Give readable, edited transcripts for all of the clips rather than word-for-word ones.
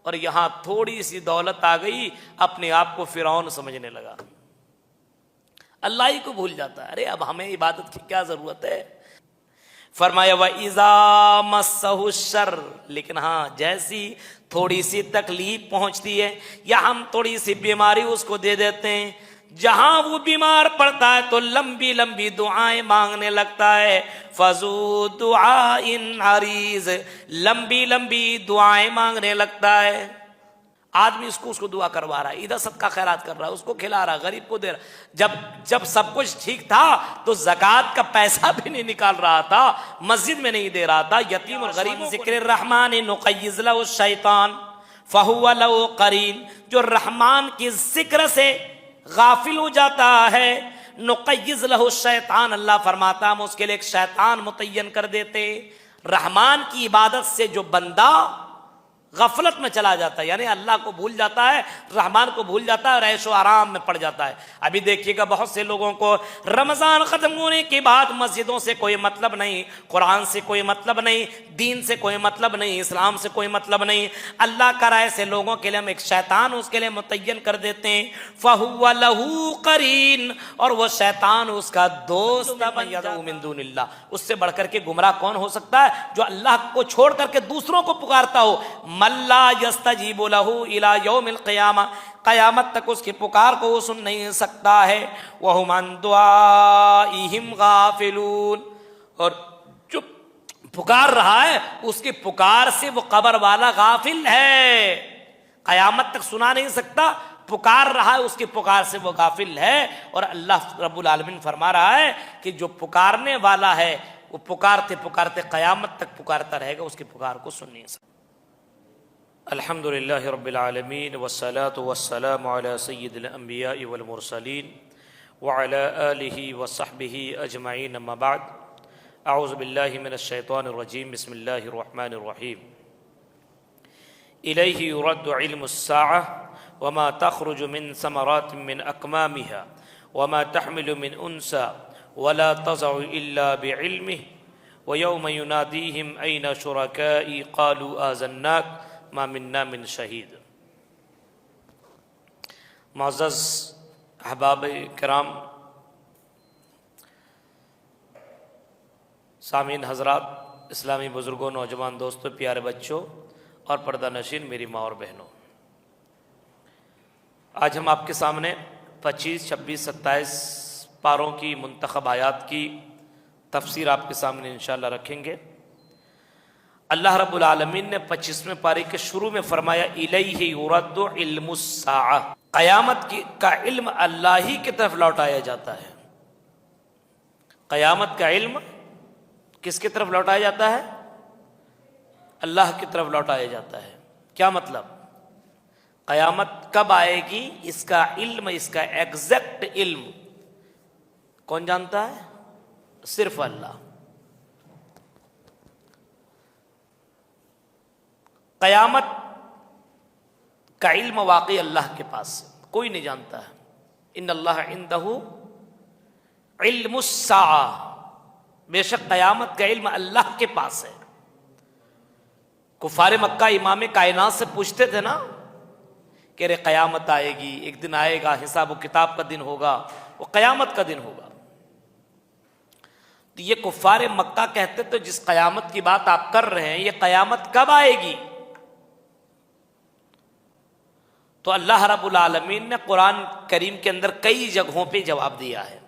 और यहां थोड़ी सी दौलत आ गई, अपने आप को फिरौन समझने लगा, अल्लाह ही को भूल जाता है। अरे अब हमें इबादत की क्या जरूरत है। फरमाया व इज़ा मस्सहु शर, लेकिन हाँ जैसी थोड़ी सी तकलीफ पहुंचती है या हम थोड़ी सी बीमारी उसको दे देते हैं, जहां वो बीमार पड़ता है तो लंबी लंबी दुआएं मांगने लगता है। फजू दुआ इन अरीज, लंबी लंबी दुआएं मांगने लगता है। आदमी उसको दुआ करवा रहा है, इधर सदका खैरात कर रहा है, उसको खिला रहा है, गरीब को दे रहा। जब सब कुछ ठीक था तो ज़कात का पैसा भी नहीं निकाल रहा था, मस्जिद में नहीं दे रहा था, यतीम और गरीब। जिक्र रहमान नुक़य्यिज़ लहु शैतान फहुव लहु क़रीन, जो रहमान की जिक्र से गाफिल हो जाता है, नुक़य्यिज़ लहु शैतान, अल्लाह फरमाता हम उसके लिए एक शैतान मुतय्यन कर देते। रहमान की इबादत से जो बंदा गफलत में चला जाता है, यानी अल्लाह को भूल जाता है, रहमान को भूल जाता है और ऐशो आराम में पड़ जाता है। अभी देखिएगा बहुत से लोगों को रमजान खत्म होने के बाद मस्जिदों से कोई मतलब नहीं, कुरान से कोई मतलब नहीं, दीन से कोई मतलब नहीं, इस्लाम से कोई मतलब नहीं। अल्लाह का ऐसे लोगों के लिए हम एक शैतान उसके लिए मुतय्यन कर देते हैं, फहुव लहू क़रीन, और वो शैतान उसका दोस्त मिन दूनिल्लाह। उससे बढ़कर के गुमराह कौन हो सकता है, जो अल्लाह को छोड़ करके दूसरों को पुकारता हो। मल्ला यस्तजीबु लहू इला यौमिल क़ियामा, क़यामत तक उसकी पुकार को वो सुन नहीं सकता है। वहुम अन दुआइहिम गाफिलून, और जो पुकार रहा है उसकी पुकार से वो कब्र वाला गाफिल है, क़यामत तक सुना नहीं सकता, पुकार रहा है उसकी पुकार से वो गाफिल है। और अल्लाह रब्बुल आलमीन फरमा रहा है कि जो पुकारने वाला है वो पुकारते पुकारते क़यामत तक पुकारता रहेगा, उसकी पुकार को सुन नहीं सकता। अल्हम्दुलिल्लाहि रब्बिल आलमीन वस्सलातु वस्सलामु अला सय्यिदिल अंबिया वल मुरसलीन व अला आलिहि व सहबिहि अजमईन, अम्मा बाद। अऊज़ु बिल्लाहि मिनश शैतानिर रजीम, बिस्मिल्लाहिर रहमानिर रहीम। इलैहि युरद्दु इल्मुस साअह व मा तख़रुजु मिन समरातिन मिन अकमामिहा व मा तहमिलु मिन उन्सा व ला तज़उ इल्ला बिइल्मिहि व यौम युनादीहिम ऐना शुरकाई क़ालू आज़न्नाक मा मिन्ना मिन शहीद। मुअज़्ज़ज़ अहबाब किराम, सामीन हज़रात, इस्लामी बुज़ुर्गों, नौजवान दोस्तों, प्यारे बच्चों और पर्दा नशीन मेरी माँ और बहनों, आज हम आपके सामने 25, 26, 27 पारों की मुंतखब आयात की तफसीर आपके सामने इंशाअल्लाह रखेंगे। अल्लाह रब्बुल आलमीन ने 25वें पारे के शुरू में फरमाया इलैहि युरद्दु इल्मुस साअह, क़यामत का इल्म अल्लाह ही की तरफ लौटाया जाता है। क़यामत का इल्म किसकी तरफ लौटाया जाता है? अल्लाह की तरफ लौटाया जाता है। क्या मतलब? क़यामत कब आएगी इसका इल्म, इसका एग्जैक्ट इल्म कौन जानता है? सिर्फ अल्लाह। क़यामत का इल्म वाकई अल्लाह के पास है, कोई नहीं जानता है। इन्नल्लाह इंदहु इल्मुस साअह, बेशक क़यामत का इल्म अल्लाह के पास है। कुफार मक्का इमाम कायनात से पूछते थे ना कि रे क़यामत आएगी, एक दिन आएगा, हिसाब व किताब का दिन होगा, वो क़यामत का दिन होगा। तो ये कुफार मक्का कहते थे जिस क़यामत की बात आप कर रहे हैं ये क़यामत कब आएगी? तो अल्लाह रब्बुल आलमीन ने कुरान करीम के अंदर कई जगहों पे जवाब दिया है।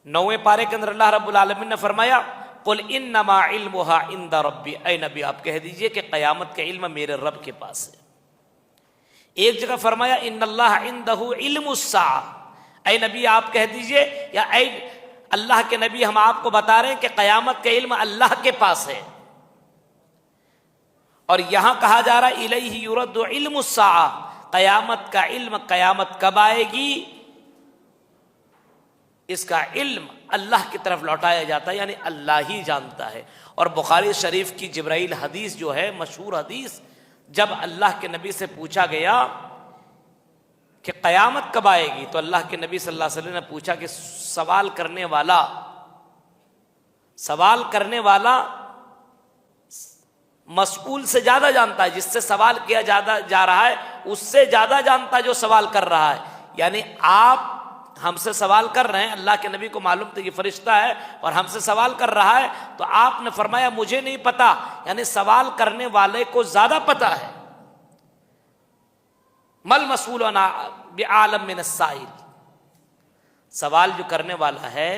9वें पारे के अंदर अल्लाह रब्बुल आलमीन ने फरमाया कुल इन्नमा इल्मुहा इंदा रब्बी, ऐ नबी आप कह दीजिए कि क़यामत का इल्म मेरे रब के पास है। एक जगह फरमाया इन्नल्लाह इंदहु इल्मुस साअह, ऐ नबी आप कह दीजिए, या ऐ अल्लाह के नबी हम आपको बता रहे हैं कि क़यामत का इल्म अल्लाह के पास है। और यहां कहा जा रहा है इलैहि युरद्दु इल्मुस साअह, क़यामत का इल्म, क़यामत कब आएगी इसका इल्म अल्लाह की तरफ लौटाया जाता है, यानी अल्लाह ही जानता है। और बुखारी शरीफ की जिब्राइल हदीस जो है, मशहूर हदीस, जब अल्लाह के नबी से पूछा गया कि क़यामत कब आएगी तो अल्लाह के नबी सल्लल्लाहु अलैहि वसल्लम ने पूछा कि सवाल करने वाला मसऊल से ज्यादा जानता है, जिससे सवाल किया ज्यादा जा रहा है उससे ज्यादा जानता है जो सवाल कर रहा है। यानी आप हमसे सवाल कर रहे हैं, अल्लाह के नबी को मालूम था कि फरिश्ता है और हमसे सवाल कर रहा है, तो आपने फरमाया मुझे नहीं पता, यानी सवाल करने वाले को ज्यादा पता है। मल मसूल आलम मिन साइल, सवाल जो करने वाला है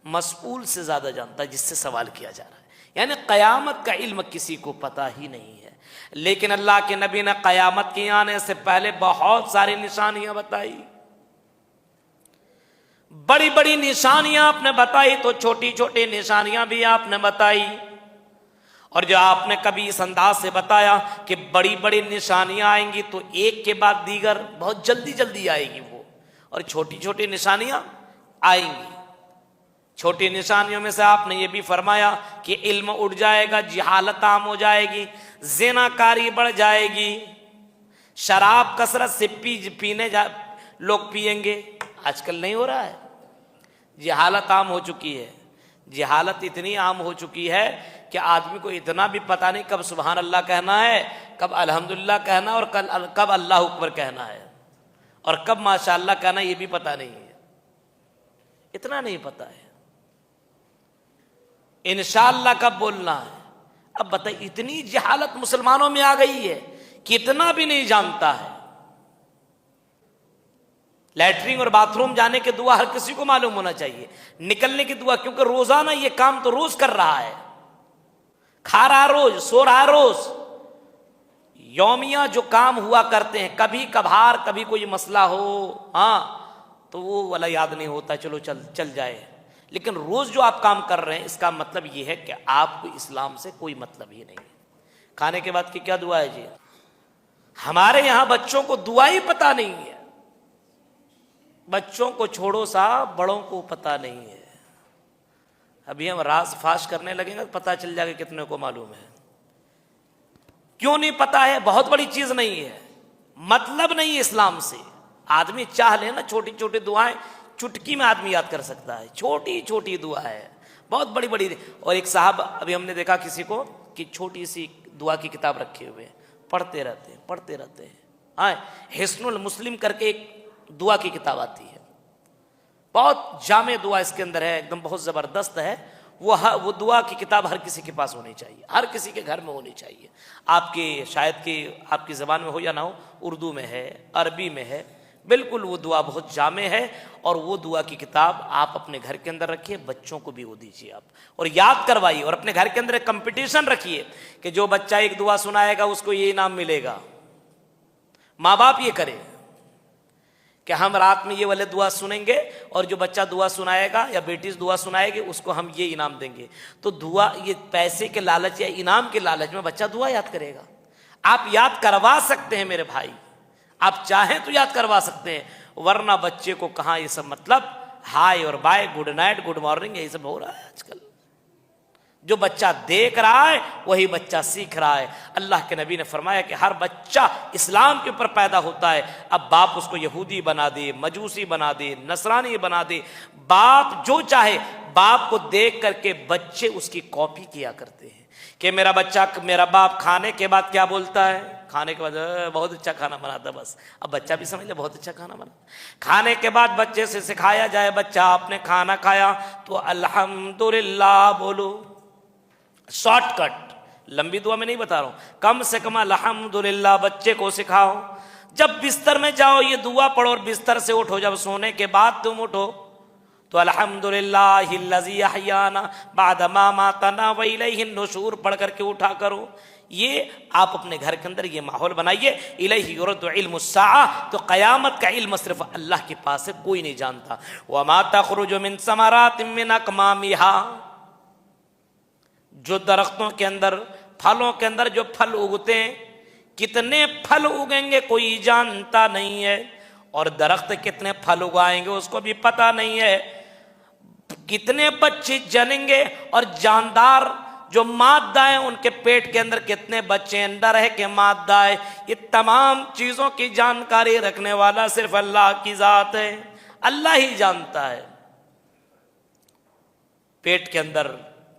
मसऊल से ज्यादा जानता है जिससे सवाल किया जा रहा है। यानी कयामत का इल्म किसी को पता ही नहीं है। लेकिन अल्लाह के नबी ने कयामत के आने से पहले बहुत सारी निशानियां बताई, बड़ी बड़ी निशानियां आपने बताई, तो छोटी छोटी निशानियां भी आपने बताई। और जो आपने कभी इस अंदाज से बताया कि बड़ी बड़ी निशानियां आएंगी तो एक के बाद दीगर बहुत जल्दी जल्दी आएगी वो, और छोटी छोटी निशानियां आएंगी। छोटी निशानियों में से आपने ये भी फरमाया कि इल्म उड़ जाएगा, जिहालत आम हो जाएगी, ज़िनाकारी बढ़ जाएगी, शराब कसरत से पीने लोग पिएंगे। आजकल नहीं हो रहा है, जिहालत आम हो चुकी है। जिहालत इतनी आम हो चुकी है कि आदमी को इतना भी पता नहीं कब सुभान अल्लाह कहना है, कब अल्हम्दुलिल्लाह कहना और कब अल्लाह अकबर कहना है, और कब माशाअल्लाह कहना ये भी पता नहीं है। इतना नहीं पता है। इंशाअल्लाह कब बोलना है। अब बताइए, इतनी जहालत मुसलमानों में आ गई है कि इतना भी नहीं जानता है। लैट्रिन और बाथरूम जाने की दुआ हर किसी को मालूम होना चाहिए, निकलने की दुआ, क्योंकि रोजाना ये काम तो रोज कर रहा है, खा रहा रोज, सो रहा रोज। यौमिया जो काम हुआ करते हैं, कभी कभार कभी कोई मसला हो हाँ तो वो वाला याद नहीं होता, चलो चल जाए। लेकिन रोज जो आप काम कर रहे हैं इसका मतलब ये है कि आपको इस्लाम से कोई मतलब ही नहीं है। खाने के बाद की क्या दुआ है जी? हमारे यहां बच्चों को दुआ ही पता नहीं है। बच्चों को छोड़ो साहब, बड़ों को पता नहीं है। अभी हम राज फाश करने लगेंगे तो पता चल जाएगा कितने को मालूम है। क्यों नहीं पता है? बहुत बड़ी चीज नहीं है, मतलब नहीं है इस्लाम से। आदमी चाह ले ना, छोटी छोटी दुआएं चुटकी में आदमी याद कर सकता है, छोटी छोटी दुआ है, बहुत बड़ी बड़ी। और एक साहब अभी हमने देखा किसी को कि छोटी सी दुआ की किताब रखे हुए पढ़ते रहते हैं। हाँ, हिस्नुल मुस्लिम करके एक दुआ की किताब आती है, बहुत जामे दुआ इसके अंदर है, एकदम बहुत जबरदस्त है। वो दुआ की किताब हर किसी के पास होनी चाहिए, हर किसी के घर में होनी चाहिए। आपके शायद कि आपकी ज़बान में हो या ना हो, उर्दू में है, अरबी में है, बिल्कुल वो दुआ बहुत जामे है। और वो दुआ की किताब आप अपने घर के अंदर रखिए, बच्चों को भी वो दीजिए आप, और याद करवाइए। और अपने घर के अंदर एक कंपटीशन रखिए कि जो बच्चा एक दुआ सुनाएगा उसको ये इनाम मिलेगा। माँ बाप ये करे कि हम रात में ये वाले दुआ सुनेंगे और जो बच्चा दुआ सुनाएगा या बेटी दुआ सुनाएगी उसको हम ये इनाम देंगे। तो दुआ, ये पैसे के लालच या इनाम के लालच में बच्चा दुआ याद करेगा। आप याद करवा सकते हैं मेरे भाई, आप चाहें तो याद करवा सकते हैं, वरना बच्चे को कहाँ ये सब मतलब हाय और bye, good night, good morning, यही सब हो रहा है आजकल। जो बच्चा देख रहा है वही बच्चा सीख रहा है। अल्लाह के नबी ने फरमाया कि हर बच्चा इस्लाम के ऊपर पैदा होता है। अब बाप उसको यहूदी बना दे, मजूसी बना दे, नसरानी बना दे, बाप जो चाहे, बाप को देख करके बच्चे उसकी कॉपी किया करते हैं कि मेरा बाप खाने के बाद क्या बोलता है, खाने के बाद बहुत अच्छा खाना बनाता। बस अब बच्चा भी समझ ले बहुत अच्छा खाना बना। खाने के बाद बच्चे से सिखाया जाए, बच्चा आपने खाना खाया तो अल्हम्दुलिल्लाह बोलो। शॉर्टकट, लंबी दुआ में नहीं बता रहा हूं, कम से कम अल्हम्दुलिल्लाह बच्चे को सिखाओ। जब बिस्तर में जाओ ये दुआ पढ़ो, और बिस्तर से उठो, जब सोने के बाद तुम उठो तो अल्हम्दुलिल्लाहिल्लज़ी अहयाना बादा मा मातना व इलैहि नुशूर पढ़ करके उठा करो। ये आप अपने घर के अंदर ये माहौल बनाइए। इलैहि युरदु इल्मुस्साआ, तो क़यामत का इल्म सिर्फ अल्लाह के पास है, कोई नहीं जानता। व मा तख़रुजु मिन समरातिन मिन अकमामिहा, जो दरख्तों के अंदर, फलों के अंदर जो फल उगते हैं, कितने फल उगेंगे कोई जानता नहीं है, और दरख्त कितने फल उगाएंगे उसको भी पता नहीं है। कितने बच्चे जनेंगे और जानदार जो मादा है उनके पेट के अंदर कितने बच्चे, अंदर है कि मादा है, ये तमाम चीजों की जानकारी रखने वाला सिर्फ अल्लाह की जात है, अल्लाह ही जानता है। पेट के अंदर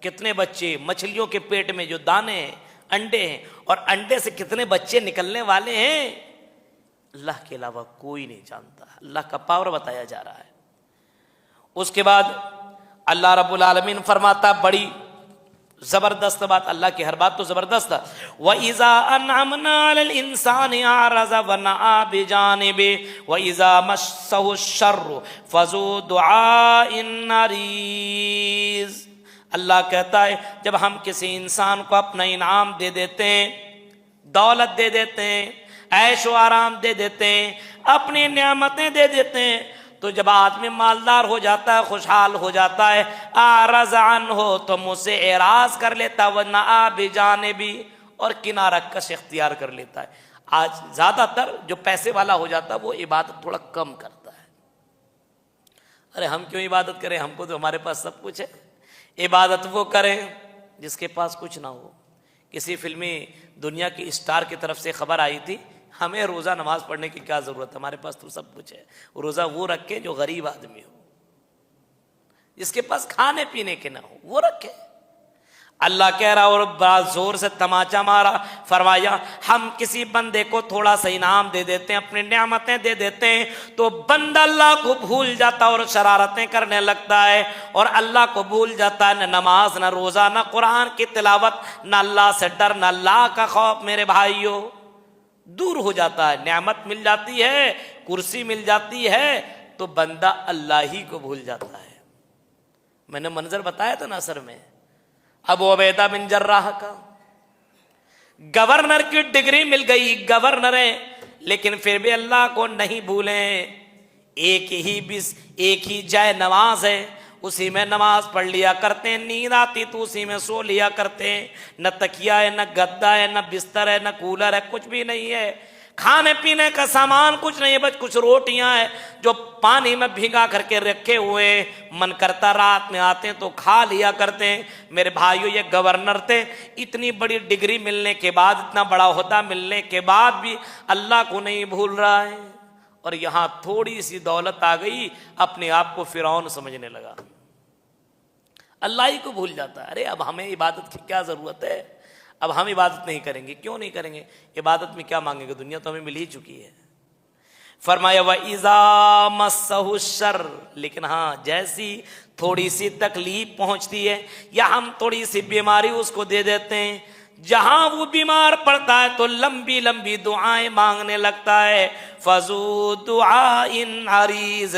कितने बच्चे, मछलियों के पेट में जो दाने हैं, अंडे हैं, और अंडे से कितने बच्चे निकलने वाले हैं, अल्लाह के अलावा कोई नहीं जानता। अल्लाह का पावर बताया जा रहा है। उसके बाद अल्लाह रब्बुल आलमीन फरमाता, बड़ी जबरदस्त बात, अल्लाह की हर बात तो जबरदस्त है। व इज़ा अनअमना अल इंसानि अरज़ा व नअ बिजानिबि व इज़ा मस्सहु शर्रु फज़ू दुआइन नरीज़। अल्लाह कहता है, जब हम किसी इंसान को अपना इनाम दे देते हैं, दौलत दे देते हैं, ऐशो आराम दे देते हैं, अपनी नेमतें दे देते हैं, तो जब आदमी मालदार हो जाता है, खुशहाल हो जाता है, आरज़ान हो तो मुझसे एराज कर लेता, वरना बिजाने भी, और किनारा कश इख्तियार कर लेता है। आज ज्यादातर जो पैसे वाला हो जाता है वो इबादत थोड़ा कम करता है। अरे हम क्यों इबादत करें, हमको तो हमारे पास सब कुछ है। इबादत वो करें जिसके पास कुछ ना हो। किसी फिल्मी दुनिया की स्टार की तरफ से खबर आई थी, हमें रोज़ा नमाज पढ़ने की क्या ज़रूरत है, हमारे पास तो सब कुछ है। रोज़ा वो रखे जो गरीब आदमी हो, जिसके पास खाने पीने के ना हो, वो रखे। अल्लाह कह रहा, और बड़ा जोर से तमाचा मारा, फरमाया हम किसी बंदे को थोड़ा सा इनाम दे देते हैं, अपनी नेमतें दे देते हैं, तो बंदा अल्लाह को भूल जाता और शरारतें करने लगता है, और अल्लाह को भूल जाता है। न नमाज, न रोज़ा, न कुरान की तिलावत, न अल्लाह से डर, न अल्लाह का खौफ मेरे भाइयों दूर हो जाता है। नेमत मिल जाती है, कुर्सी मिल जाती है, तो बंदा अल्लाह ही को भूल जाता है। मैंने मंजर बताया था ना असर में, अबू उबैदा बिन जर्राह का, गवर्नर की डिग्री मिल गई, गवर्नर है, लेकिन फिर भी अल्लाह को नहीं भूले। एक ही जय नमाज है, उसी में नमाज पढ़ लिया करते हैं, नींद आती तो उसी में सो लिया करते हैं। न तकिया है, न गद्दा है, न बिस्तर है, न कूलर है, कुछ भी नहीं है। खाने पीने का सामान कुछ नहीं है, बस कुछ रोटियां हैं जो पानी में भिगा करके रखे हुए, मन करता रात में आते हैं तो खा लिया करते हैं। मेरे भाइयों, ये गवर्नर थे, इतनी बड़ी डिग्री मिलने के बाद, इतना बड़ा ओहदा मिलने के बाद भी अल्लाह को नहीं भूल रहा है। और यहां थोड़ी सी दौलत आ गई, अपने आप को फिरौन समझने लगा, अल्लाह ही को भूल जाता है। अरे अब हमें इबादत की क्या जरूरत है, अब हम इबादत नहीं करेंगे। क्यों नहीं करेंगे, इबादत में क्या मांगेंगे, दुनिया तो हमें मिल ही चुकी है। फरमाया व इज़ा मस्सहु शर, लेकिन हाँ जैसी थोड़ी सी तकलीफ पहुंचती है या हम थोड़ी सी बीमारी उसको दे देते हैं, जहां वो बीमार पड़ता है तो लंबी लंबी दुआएं मांगने लगता है। फजू दुआइन अरीज,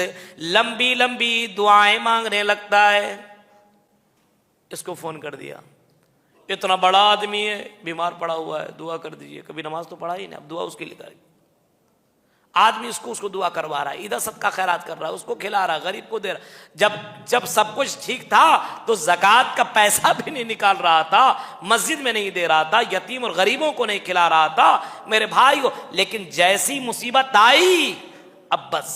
लंबी लंबी दुआएं मांगने लगता है। इसको फोन कर दिया, इतना बड़ा आदमी है, बीमार पड़ा हुआ है, दुआ कर दीजिए। कभी नमाज तो पढ़ा ही नहीं, अब दुआ उसके लिए करेगी। आदमी उसको दुआ करवा रहा है, इधर सदका खैरात कर रहा है, उसको खिला रहा है, गरीब को दे रहा। जब सब कुछ ठीक था तो ज़कात का पैसा भी नहीं निकाल रहा था, मस्जिद में नहीं दे रहा था, यतीम और गरीबों को नहीं खिला रहा था मेरे भाइयों। लेकिन जैसी मुसीबत आई, अब बस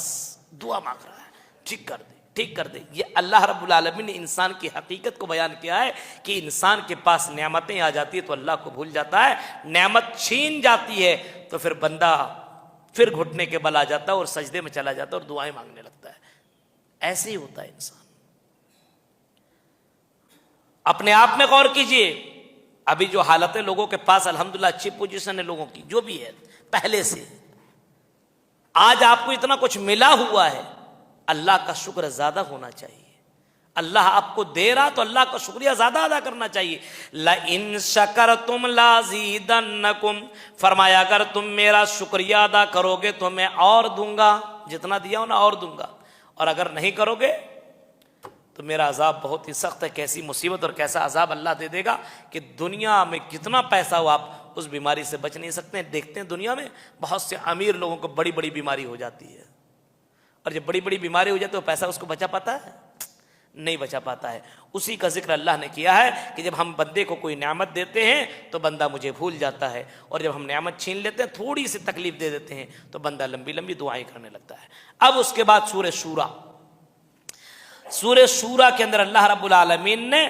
दुआ मांग रहा है, ठीक कर दे, ठीक कर दे। ये अल्लाह रब्बुल आलमीन ने इंसान की हकीकत को बयान किया है कि इंसान के पास नेमतें आ जाती है तो अल्लाह को भूल जाता है, नेमत छीन जाती है तो फिर बंदा फिर घुटने के बल आ जाता है और सजदे में चला जाता है और दुआएं मांगने लगता है। ऐसे ही होता है इंसान। अपने आप में गौर कीजिए, अभी जो हालत है लोगों के पास, अल्हम्दुलिल्लाह अच्छी पोजीशन है लोगों की, जो भी है पहले से, आज आपको इतना कुछ मिला हुआ है, अल्लाह का शुक्र ज्यादा होना चाहिए। अल्लाह आपको दे रहा तो अल्लाह का शुक्रिया ज्यादा अदा करना चाहिए। ला इन शकरतुम लाज़ीदन्नकुम, फरमाया अगर तुम मेरा शुक्रिया अदा करोगे तो मैं और दूंगा, जितना दिया हो ना और दूंगा, और अगर नहीं करोगे तो मेरा अजाब बहुत ही सख्त है। कैसी मुसीबत और कैसा अजाब अल्लाह दे देगा कि दुनिया में कितना पैसा हो आप उस बीमारी से बच नहीं सकते। देखते हैं दुनिया में बहुत से अमीर लोगों को बड़ी बड़ी बीमारी हो जाती है, और जब बड़ी बड़ी बीमारी हो जाती है तो पैसा उसको बचा पाता है, नहीं बचा पाता है। उसी का जिक्र अल्लाह ने किया है कि जब हम बंदे को कोई नेमत देते हैं तो बंदा मुझे भूल जाता है, और जब हम नेमत छीन लेते हैं, थोड़ी सी तकलीफ दे देते हैं, तो बंदा लंबी लंबी दुआएं करने लगता है। अब उसके बाद सूरह शूरा के अंदर अल्लाह रब्बुल आलमीन ने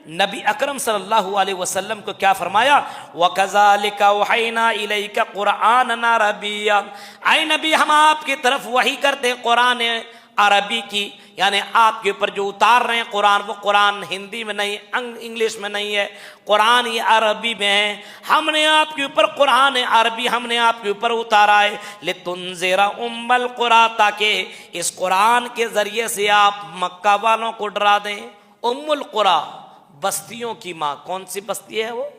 नबी अकरम सल्लल्लाहु अलैहि वसल्लम को क्या फरमाया, वकज़ालिका वहयना इलैका कुरआनन अरबिय्या, ऐ नबी हम आपकी तरफ वही करते हैं कुरान अरबी की, यानी आपके ऊपर जो उतार रहे हैं कुरान, वो कुरान हिंदी में नहीं, इंग्लिश में नहीं है, कुरान ये अरबी में है। हमने आपके ऊपर कुरान अरबी हमने आपके ऊपर उतारा है लितुनज़िरा उम्मल कुरा, ताकि इस कुरान के जरिए से आप मक्का वालों को डरा दें। उम्मुल कुरा, बस्तियों की माँ। कौन सी बस्ती है वो?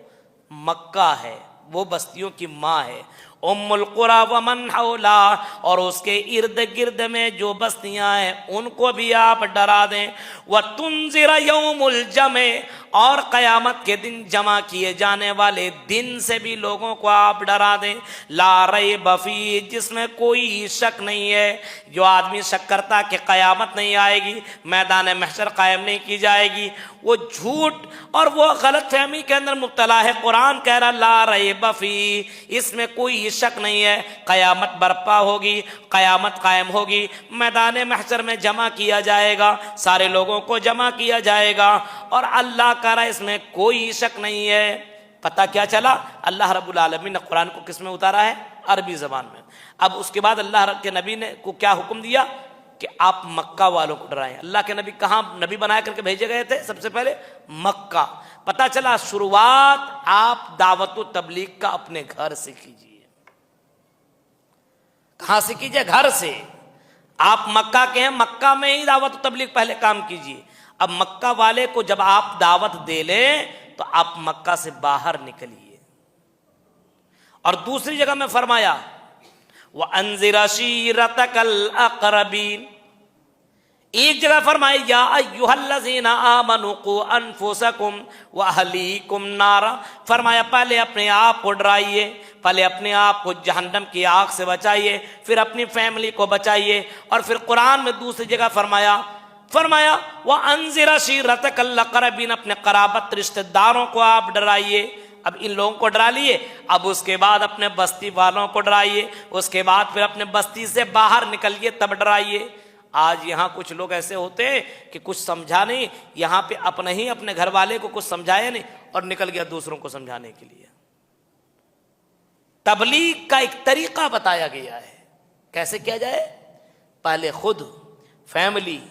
मक्का है, वो बस्तियों की माँ है। उम्मुल कुरा व मन हौला, और उसके इर्द गिर्द में जो बस्तियां हैं उनको भी आप डरा दें। व तुनज़िरा यौमुल जमे, और क़यामत के दिन जमा किए जाने वाले दिन से भी लोगों को आप डरा दें। ला रैब फ़ी, जिसमें कोई शक नहीं है। जो आदमी शक करता कि क़यामत नहीं आएगी, मैदान महशर कायम नहीं की जाएगी, वो झूठ और वो गलत फहमी के अंदर मुब्तला है। कुरान कह रहा ला रैब फ़ी, इसमें कोई शक नहीं है, क़यामत बर्पा होगी, क़यामत कायम होगी, मैदान महशर में जमा किया जाएगा, सारे लोगों को जमा किया जाएगा। और अल्लाह कह रहा है इसमें कोई शक नहीं है। पता क्या चला? अल्लाह रब्बुल आलमीन ने कुरान को किस में उतारा है? अरबी ज़बान में। अब उसके बाद अल्लाह के नबी ने को क्या हुक्म दिया कि आप मक्का वालों को डराएं। अल्लाह के नबी कहाँ नबी बनाया करके भेजे गए थे? सबसे पहले मक्का। पता चला शुरुआत आप दावत व तबलीग का अपने घर से कीजिए। कहां से कीजिए? घर से। आप मक्का के हैं, मक्का में ही दावत व तबलीग पहले काम कीजिए। अब मक्का वाले को जब आप दावत दे लें तो आप मक्का से बाहर निकलिए। और दूसरी जगह में फरमाया व अंज़िर अशीरतकल अक़रबीन। एक जगह फरमाया या अय्युहल्लज़ीना आमनु क़ू अनफुसकुम व अहलीकुम नारा। फरमाया पहले अपने आप को डराइए, पहले अपने आप को जहन्नम की आग से बचाइए, फिर अपनी फैमिली को बचाइए। और फिर कुरान में दूसरी जगह फरमाया वह अंज़िर अशीरतकल अक़रबीन, अपने क़राबत रिश्तेदारों को आप डराइए। अब इन लोगों को डरा लिए, अब उसके बाद अपने बस्ती वालों को डराइए, उसके बाद फिर अपने बस्ती से बाहर निकलिए तब डराइए। आज यहाँ कुछ लोग ऐसे होते हैं कि कुछ समझा नहीं, यहाँ पे अपने ही अपने घर वाले को कुछ समझाया नहीं और निकल गया दूसरों को समझाने के लिए। तबलीग का एक तरीका बताया गया है कैसे किया जाए। पहले खुद, फैमिली,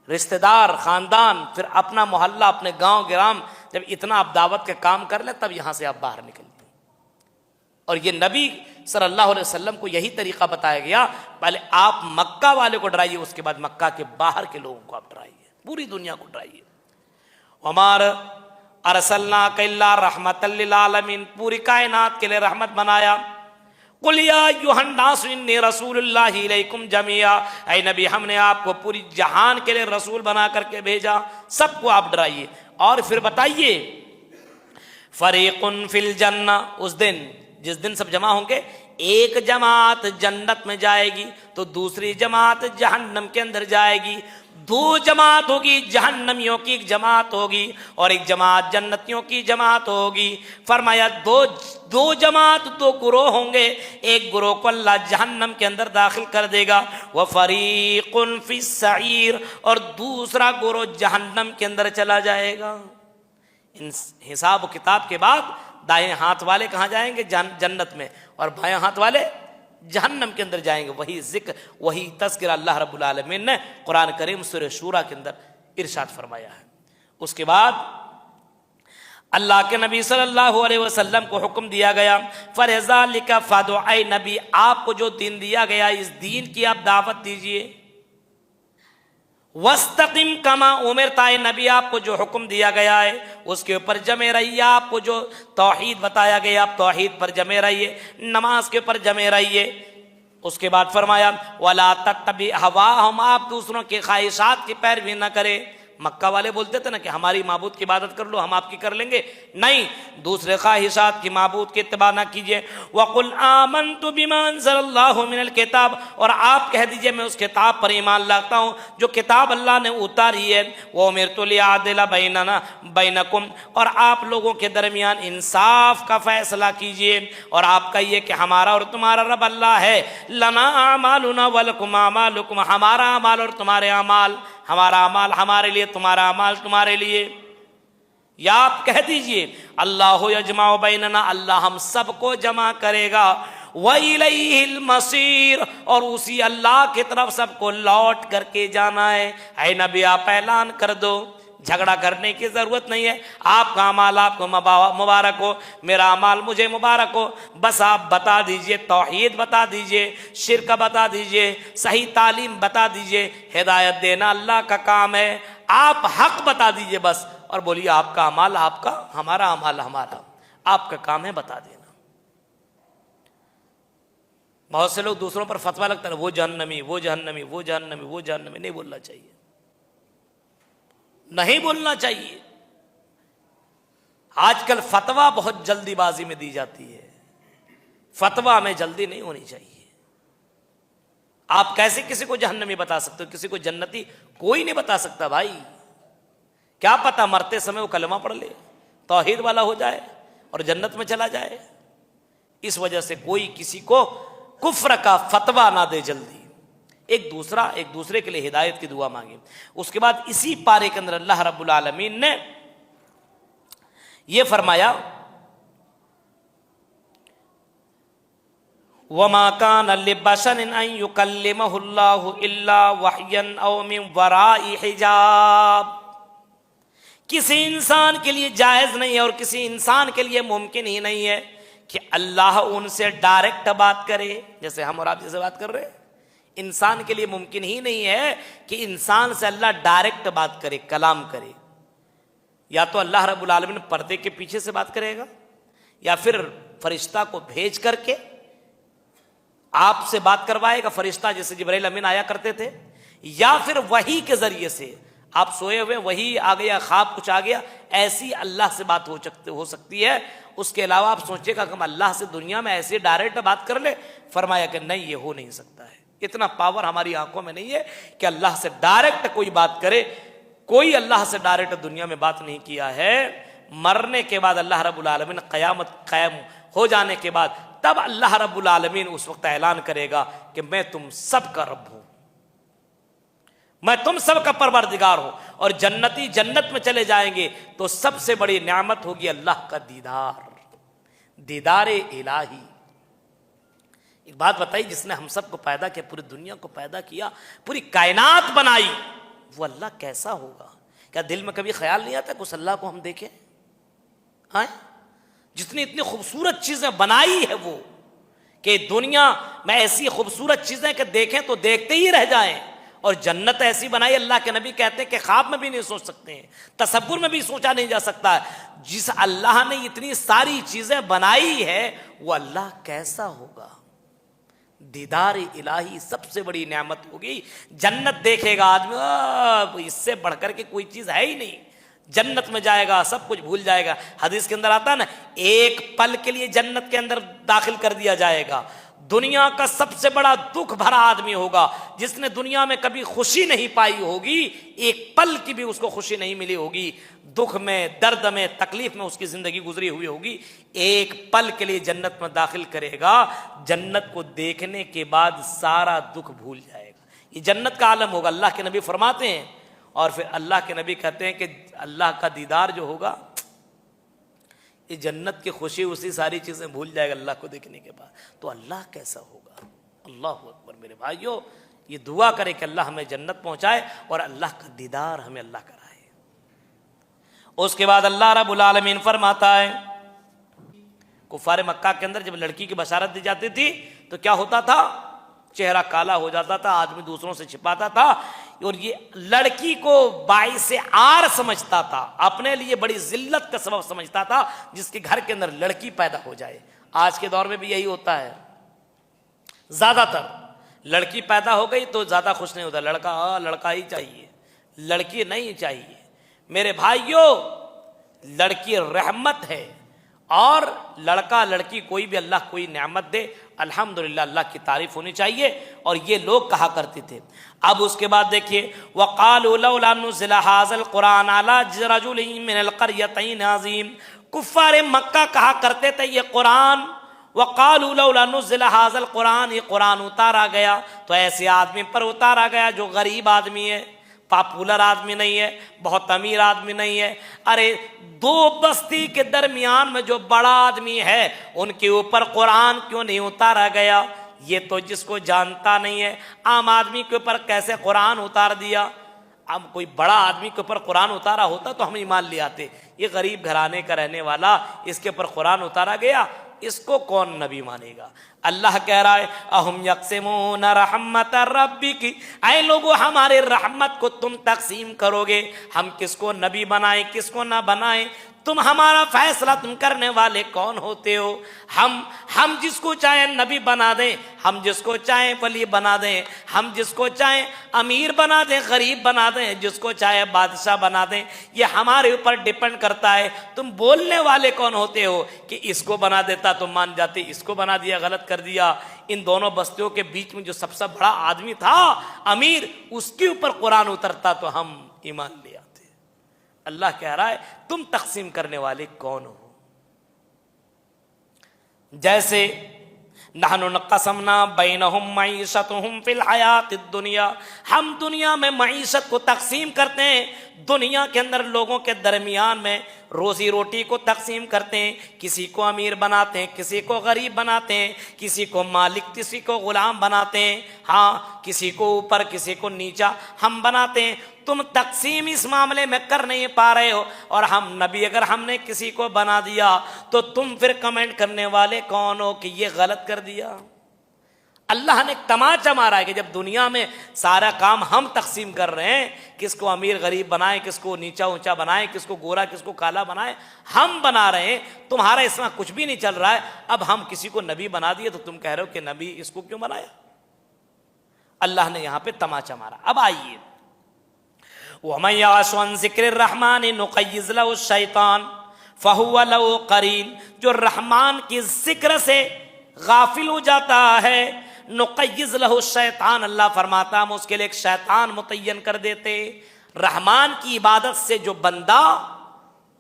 रिश्तेदार, खानदान, फिर अपना मोहल्ला, अपने गांव ग्राम। जब इतना आप दावत के काम कर ले तब यहां से आप बाहर निकलिए। और ये नबी सल्लल्लाहु अलैहि वसल्लम को यही तरीका बताया गया। पहले आप मक्का वाले को डराइए, उसके बाद मक्का के बाहर के लोगों को आप डराइए, पूरी दुनिया को डराइए। उमर अरसलनाका इल्ला रहमतल लिल आलमीन, पूरी कायनात के लिए रहमत बनाया। कुल या अय्युहन्नास इन्नी रसूलुल्लाहि इलैकुम जमीआ, ऐ नबी हमने आपको पूरी जहान के लिए रसूल बना करके भेजा, सबको आप डराइए। और फिर बताइए फरीकुन फिल जन्ना, उस दिन जिस दिन सब जमा होंगे, एक जमात जन्नत में जाएगी तो दूसरी जमात जहन्नम के अंदर जाएगी। दो जमात होगी, जहन्नमियों की एक जमात होगी और एक जमात जन्नतियों की जमात होगी। फरमाया दो जमात, दो गुरोह होंगे, एक गुरोह को अल्लाह जहन्नम के अंदर दाखिल कर देगा। वह फरीकुन फिस सईर, और दूसरा गुरोह जहन्नम के अंदर चला जाएगा। इन हिसाब किताब के बाद दाएं हाथ वाले कहाँ जाएंगे? जन्नत में, और बाएं हाथ वाले जहन्नम के अंदर जाएंगे। वही जिक्र, वही तज़किरा अल्लाह रब्बुल आलमीन ने कुरान करीम सूरह शूरा के अंदर इरशाद फरमाया है। उसके बाद अल्लाह के नबी सल्लल्लाहु अलैहि वसल्लम को हुक्म दिया गया फरज़ालिका फ़दउ, ऐ नबी आपको जो दीन दिया गया इस दीन की आप दावत दीजिए। वस्तकिम कमा उमिरता, नबी आपको जो हुक्म दिया गया है उसके ऊपर जमे रहिए। आपको जो तौहीद बताया गया आप तौहीद पर जमे रहिए, नमाज के ऊपर जमे रहिए। उसके बाद फरमाया वला तत्तबि हवाहुम, आप दूसरों की ख्वाहिशात की पैरवी न करें। मक्का वाले बोलते थे ना कि हमारी माबूद की इबादत कर लो, हम आपकी कर लेंगे। नहीं, दूसरे ख्वाहिशात की माबूद की इत्तिबा ना कीजिए। वकुल आमन्तु बिमा अंज़लल्लाहु मिनल किताब, और आप कह दीजिए मैं उस किताब पर ईमान लाता हूँ जो किताब अल्लाह ने उतारी है। वो उमिरतु लिअअदिला बैनना बैनकुम, और आप लोगों के दरमियान इंसाफ का फैसला कीजिए। और आप कहिए कि हमारा और तुम्हारा रब अल्लाह है। लना अमालुना वलकुम अमालुकुम, हमारा अमाल और तुम्हारे अमाल, हमारा अमाल हमारे लिए, तुम्हारा अमाल तुम्हारे लिए। या आप कह दीजिए अल्लाह यजमाउ बैनना, अल्लाह हम सबको जमा करेगा। व इलैहिल मसीर, और उसी अल्लाह की तरफ सबको लौट करके जाना है। ऐ नबी आप ऐलान कर दो, झगड़ा करने की जरूरत नहीं है। आपका अमाल आपको मुबारक हो, मेरा अमाल मुझे मुबारक हो। बस आप बता दीजिए, तौहीद बता दीजिए, शिर्क बता दीजिए, सही तालीम बता दीजिए। हिदायत देना अल्लाह का काम है, आप हक बता दीजिए बस, और बोलिए आपका अमाल आपका, हमारा अमाल हमारा, आपका काम है बता देना। बहुत से लोग दूसरों पर फतवा लगता है, वो जहन्नमी, वो जहन्नमी, वो जहन्नमी, वो जहन्नमी। नहीं बोलना चाहिए, नहीं बोलना चाहिए। आजकल फतवा बहुत जल्दीबाजी में दी जाती है, फतवा में जल्दी नहीं होनी चाहिए। आप कैसे किसी को जहन्नमी बता सकते हो, किसी को जन्नती कोई नहीं बता सकता भाई। क्या पता मरते समय वो कलमा पढ़ ले, तौहीद वाला हो जाए और जन्नत में चला जाए। इस वजह से कोई किसी को कुफ्र का फतवा ना दे जल्दी। एक दूसरे के लिए हिदायत की दुआ मांगे। उसके बाद इसी पारे के अंदर अल्लाह रब्बुल आलमीन ने यह फरमाया, वमा कान लिबशरिन अन युकल्लिमहुल्लाहु इल्ला वहयन औ मिन वराइ हिजाब। किसी इंसान के लिए जायज नहीं है और किसी इंसान के लिए मुमकिन ही नहीं है कि अल्लाह उनसे डायरेक्ट बात करे, जैसे हम और आप जैसे बात कर रहे हैं। इंसान के लिए मुमकिन ही नहीं है कि इंसान से अल्लाह डायरेक्ट बात करे, कलाम करे। या तो अल्लाह रब्बुल आलमीन पर्दे के पीछे से बात करेगा, या फिर फरिश्ता को भेज करके आपसे बात करवाएगा, फरिश्ता जैसे जिब्राइल अमीन आया करते थे, या फिर वही के जरिए से आप सोए हुए वही आ गया, ख्वाब कुछ आ गया, ऐसी अल्लाह से बात हो सकती है। उसके अलावा आप सोचिएगा कि हम अल्लाह से दुनिया में ऐसे डायरेक्ट बात कर ले, फरमाया कि नहीं, ये हो नहीं सकता है। इतना पावर हमारी आंखों में नहीं है कि अल्लाह से डायरेक्ट कोई बात करे। कोई अल्लाह से डायरेक्ट दुनिया में बात नहीं किया है। मरने के बाद अल्लाह रब्बुल आलमीन क़यामत कायम हो जाने के बाद तब अल्लाह रब्बुल आलमीन उस वक्त ऐलान करेगा कि मैं तुम सब का रब हूं, मैं तुम सब का परवरदिगार हूं। और जन्नती जन्नत में चले जाएंगे तो सबसे बड़ी नेमत होगी अल्लाह का दीदार, दीदार इलाही। एक बात बताइए, जिसने हम सबको पैदा किया, पूरी दुनिया को पैदा किया, पूरी कायनात बनाई, वो अल्लाह कैसा होगा? क्या दिल में कभी ख्याल नहीं आता कि उस अल्लाह को हम देखें? हाँ, जितनी इतनी खूबसूरत चीजें बनाई है वो, कि दुनिया में ऐसी खूबसूरत चीजें कि देखें तो देखते ही रह जाएं। और जन्नत ऐसी बनाई, अल्लाह के नबी कहते हैं कि ख्वाब में भी नहीं सोच सकते हैं, तसव्वुर में भी सोचा नहीं जा सकता। जिस अल्लाह ने इतनी सारी चीजें बनाई है वो अल्लाह कैसा होगा? दीदार इलाही सबसे बड़ी नेमत होगी। जन्नत देखेगा आदमी, इससे बढ़कर के कोई चीज है ही नहीं। जन्नत में जाएगा, सब कुछ भूल जाएगा। हदीस के अंदर आता है ना, एक पल के लिए जन्नत के अंदर दाखिल कर दिया जाएगा। दुनिया का सबसे बड़ा दुख भरा आदमी होगा, जिसने दुनिया में कभी खुशी नहीं पाई होगी, एक पल की भी उसको खुशी नहीं मिली होगी, दुख में, दर्द में, तकलीफ में उसकी जिंदगी गुजरी हुई होगी। एक पल के लिए जन्नत में दाखिल करेगा, जन्नत को देखने के बाद सारा दुख भूल जाएगा। ये जन्नत का आलम होगा, अल्लाह के नबी फरमाते हैं। और फिर अल्लाह के नबी कहते हैं कि अल्लाह का दीदार जो होगा, ये जन्नत की खुशी उसी सारी चीजें भूल जाएगा अल्लाह को देखने के बाद। तो अल्लाह कैसा होगा? अल्लाह अकबर। मेरे भाइयों, ये दुआ करे कि अल्लाह हमें जन्नत पहुंचाए और अल्लाह का दीदार हमें अल्लाह कराए। उसके बाद अल्लाह रब्बुल आलमीन फरमाता है, कुफार मक्का के अंदर जब लड़की की बशारत दी जाती थी तो क्या होता था? चेहरा काला हो जाता था, आदमी दूसरों से छिपाता था, और ये लड़की को बाइस आर समझता था, अपने लिए बड़ी जिल्लत का सबब समझता था जिसके घर के अंदर लड़की पैदा हो जाए। आज के दौर में भी यही होता है। ज्यादातर लड़की पैदा हो गई तो ज्यादा खुश नहीं होता, लड़का ही चाहिए, लड़की नहीं चाहिए। मेरे भाइयों, लड़की रहमत है, और लड़का लड़की कोई भी अल्लाह कोई नेमत दे, अल्हम्दुलिल्लाह अल्लाह की तारीफ होनी चाहिए। और ये लोग कहा करते थे। अब उसके बाद देखिए, वक़ालू लौला नुज़िला हाज़ल क़ुरान अला रजुलिन मिनल क़रयतैन अज़ीम। कुफ़ार मक्का कहा करते थे ये कुरान, वक़ालू लौला नुज़िला हाज़ल क़ुरान, ये कुरान उतारा गया तो ऐसे आदमी पर उतारा गया जो गरीब आदमी है, पॉपुलर आदमी नहीं है, बहुत अमीर आदमी नहीं है। अरे दो बस्ती के दरमियान में जो बड़ा आदमी है उनके ऊपर कुरान क्यों नहीं उतारा गया? ये तो जिसको जानता नहीं है, आम आदमी के ऊपर कैसे कुरान उतार दिया? अब कोई बड़ा आदमी के ऊपर कुरान उतारा होता तो हम ईमान ले आते। ये गरीब घराने का रहने वाला, इसके ऊपर कुरान उतारा गया, इसको कौन नबी मानेगा? अल्लाह कह रहा है अहुम यक़सिमून रहमत रब्बिकी, ऐ लोगों हमारे रहमत को तुम तकसीम करोगे, हम किसको नबी बनाएं किसको ना बनाएं, तुम हमारा फैसला तुम करने वाले कौन होते हो? हम जिसको चाहे नबी बना दें, हम जिसको चाहे वली बना दें, हम जिसको चाहे अमीर बना दें, गरीब बना दें, जिसको चाहे बादशाह बना दें, ये हमारे ऊपर डिपेंड करता है। तुम बोलने वाले कौन होते हो कि इसको बना देता तुम मान जाते, इसको बना दिया गलत कर दिया। इन दोनों बस्तियों के बीच में जो सबसे बड़ा आदमी था अमीर, उसके ऊपर कुरान उतरता तो हम ईमान ले आते। अल्लाह कह रहा है तुम तकसीम करने वाले कौन हो? जैसे नहनु नक़समना बैनहुम मईशतहुम फिल हयातिद दुनिया, हम दुनिया में मईशत को तकसीम करते हैं, दुनिया के अंदर लोगों के दरमियान में रोजी रोटी को तकसीम करते हैं। किसी को अमीर बनाते हैं, किसी को गरीब बनाते हैं, किसी को मालिक किसी को गुलाम बनाते हैं। हाँ, किसी को ऊपर किसी को नीचा हम बनाते हैं। तुम तकसीम इस मामले में कर नहीं पा रहे हो, और हम नबी अगर हमने किसी को बना दिया तो तुम फिर कमेंट करने वाले कौन हो कि ये गलत कर दिया? अल्लाह ने तमाचा मारा है कि जब दुनिया में सारा काम हम तकसीम कर रहे हैं, किसको अमीर गरीब बनाए, किसको नीचा ऊंचा बनाए, किसको गोरा किसको काला बनाए, हम बना रहे हैं, तुम्हारा इसमें कुछ भी नहीं चल रहा है। अब हम किसी को नबी बना दिए तो तुम कह रहे हो कि नबी इसको क्यों बनाया? अल्लाह ने यहां पे तमाचा मारा। अब आइए, वमन यअश अन ज़िक्रिर्रहमान नुक़य्यिज़ लहु शैतान फ़हुव लहु क़रीन, जो रहमान के जिक्र से गाफिल हो जाता है, नुक़य्यिज़ लहु शैतान, अल्लाह फरमाता हम उसके लिए एक शैतान मुतय्यन कर देते। रहमान की इबादत से जो बंदा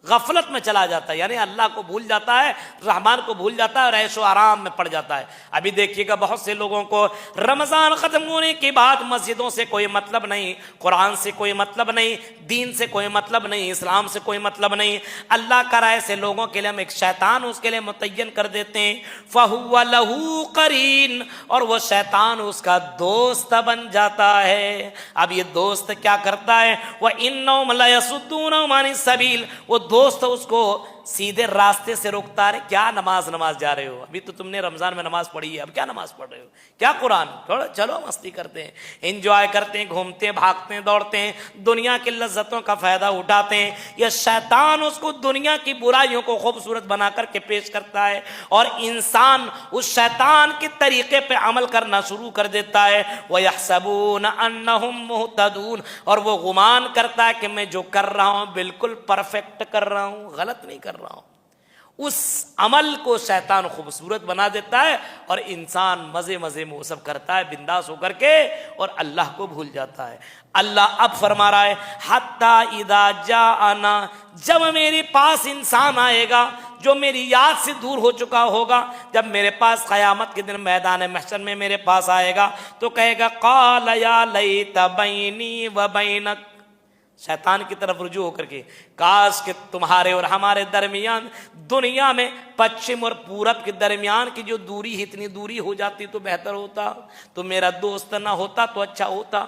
गफलत में चला जाता है, यानी अल्लाह को भूल जाता है, रहमान को भूल जाता है और ऐशो आराम में पड़ जाता है। अभी देखिएगा बहुत से लोगों को रमज़ान ख़त्म होने के बाद मस्जिदों से कोई मतलब नहीं, कुरान से कोई मतलब नहीं, दीन से कोई मतलब नहीं, इस्लाम से कोई मतलब नहीं। अल्लाह का राय से लोगों के लिए हम एक शैतान उसके लिए मुतय्यन कर देते हैं, फ़हुव लहु क़रीन, और वो शैतान उसका दोस्त बन जाता है। अब ये दोस्त क्या करता है? वह इन्नहुम लयसुद्दूनहुम अनिस सबील, वो दोस्त उसको सीधे रास्ते से रोकता है। क्या नमाज जा रहे हो? अभी तो तुमने रमजान में नमाज पढ़ी है, अब क्या नमाज पढ़ रहे हो? क्या कुरान? थोड़ा चलो मस्ती करते हैं, एंजॉय करते हैं, घूमते हैं, भागते हैं, दौड़ते हैं, दुनिया की लज्जतों का फायदा उठाते हैं। यह शैतान उसको दुनिया की बुराइयों को खूबसूरत बना करके पेश करता है, और इंसान उस शैतान के तरीके पे अमल करना शुरू कर देता है। वयहसबून अन्नहुम मुहतदून, और वो गुमान करता है कि मैं जो कर रहा हूं बिल्कुल परफेक्ट कर रहा हूं, गलत नहीं कर रहा हूं। उस अमल को शैतान खूबसूरत बना देता है और इंसान मजे मजे में वो सब करता है बिंदास होकर के, और अल्लाह को भूल जाता है। अल्लाह अब फरमा रहा है हत्ता इदा जाअना, जब मेरे पास इंसान आएगा जो मेरी याद से दूर हो चुका होगा, जब मेरे पास क़यामत के दिन मैदान महशर में मेरे पास आएगा तो कहेगा क़ाल या लैत बैनी व बैनक, शैतान की तरफ रुजू होकर के, काश कि तुम्हारे और हमारे दरमियान दुनिया में पश्चिम और पूरब के दरमियान की जो दूरी है इतनी दूरी हो जाती तो बेहतर होता, तो मेरा दोस्त ना होता तो अच्छा होता।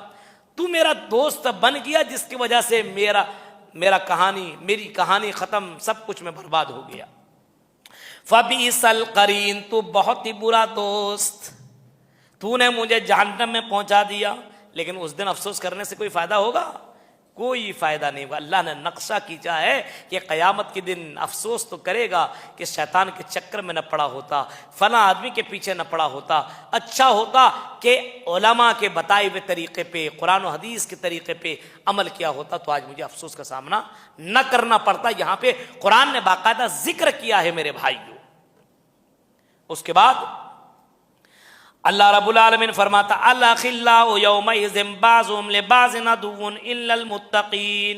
तू मेरा दोस्त बन गया जिसकी वजह से मेरी कहानी खत्म, सब कुछ में बर्बाद हो गया। फबीसल करीन, तू बहुत ही बुरा दोस्त, तूने मुझे जहन्नम में पहुंचा दिया। लेकिन उस दिन अफसोस करने से कोई फायदा होगा? कोई फायदा नहीं होगा। अल्लाह ने नक्शा खींचा है कि क़यामत के दिन अफसोस तो करेगा कि शैतान के चक्कर में न पड़ा होता, फला आदमी के पीछे न पड़ा होता, अच्छा होता कि उलमा के बताए हुए तरीके पे, कुरान और हदीस के तरीके पे अमल किया होता, तो आज मुझे अफसोस का सामना न करना पड़ता। यहाँ पे कुरान ने बाकायदा जिक्र किया है मेरे भाइयों। उसके बाद अल्लाह रब्बुल आलमीन फरमाता अल-अखिल्लाउ यौमइज़िन बाज़ुहुम लिबाज़िन अदुव्वुन इल्लल मुत्तक़ीन,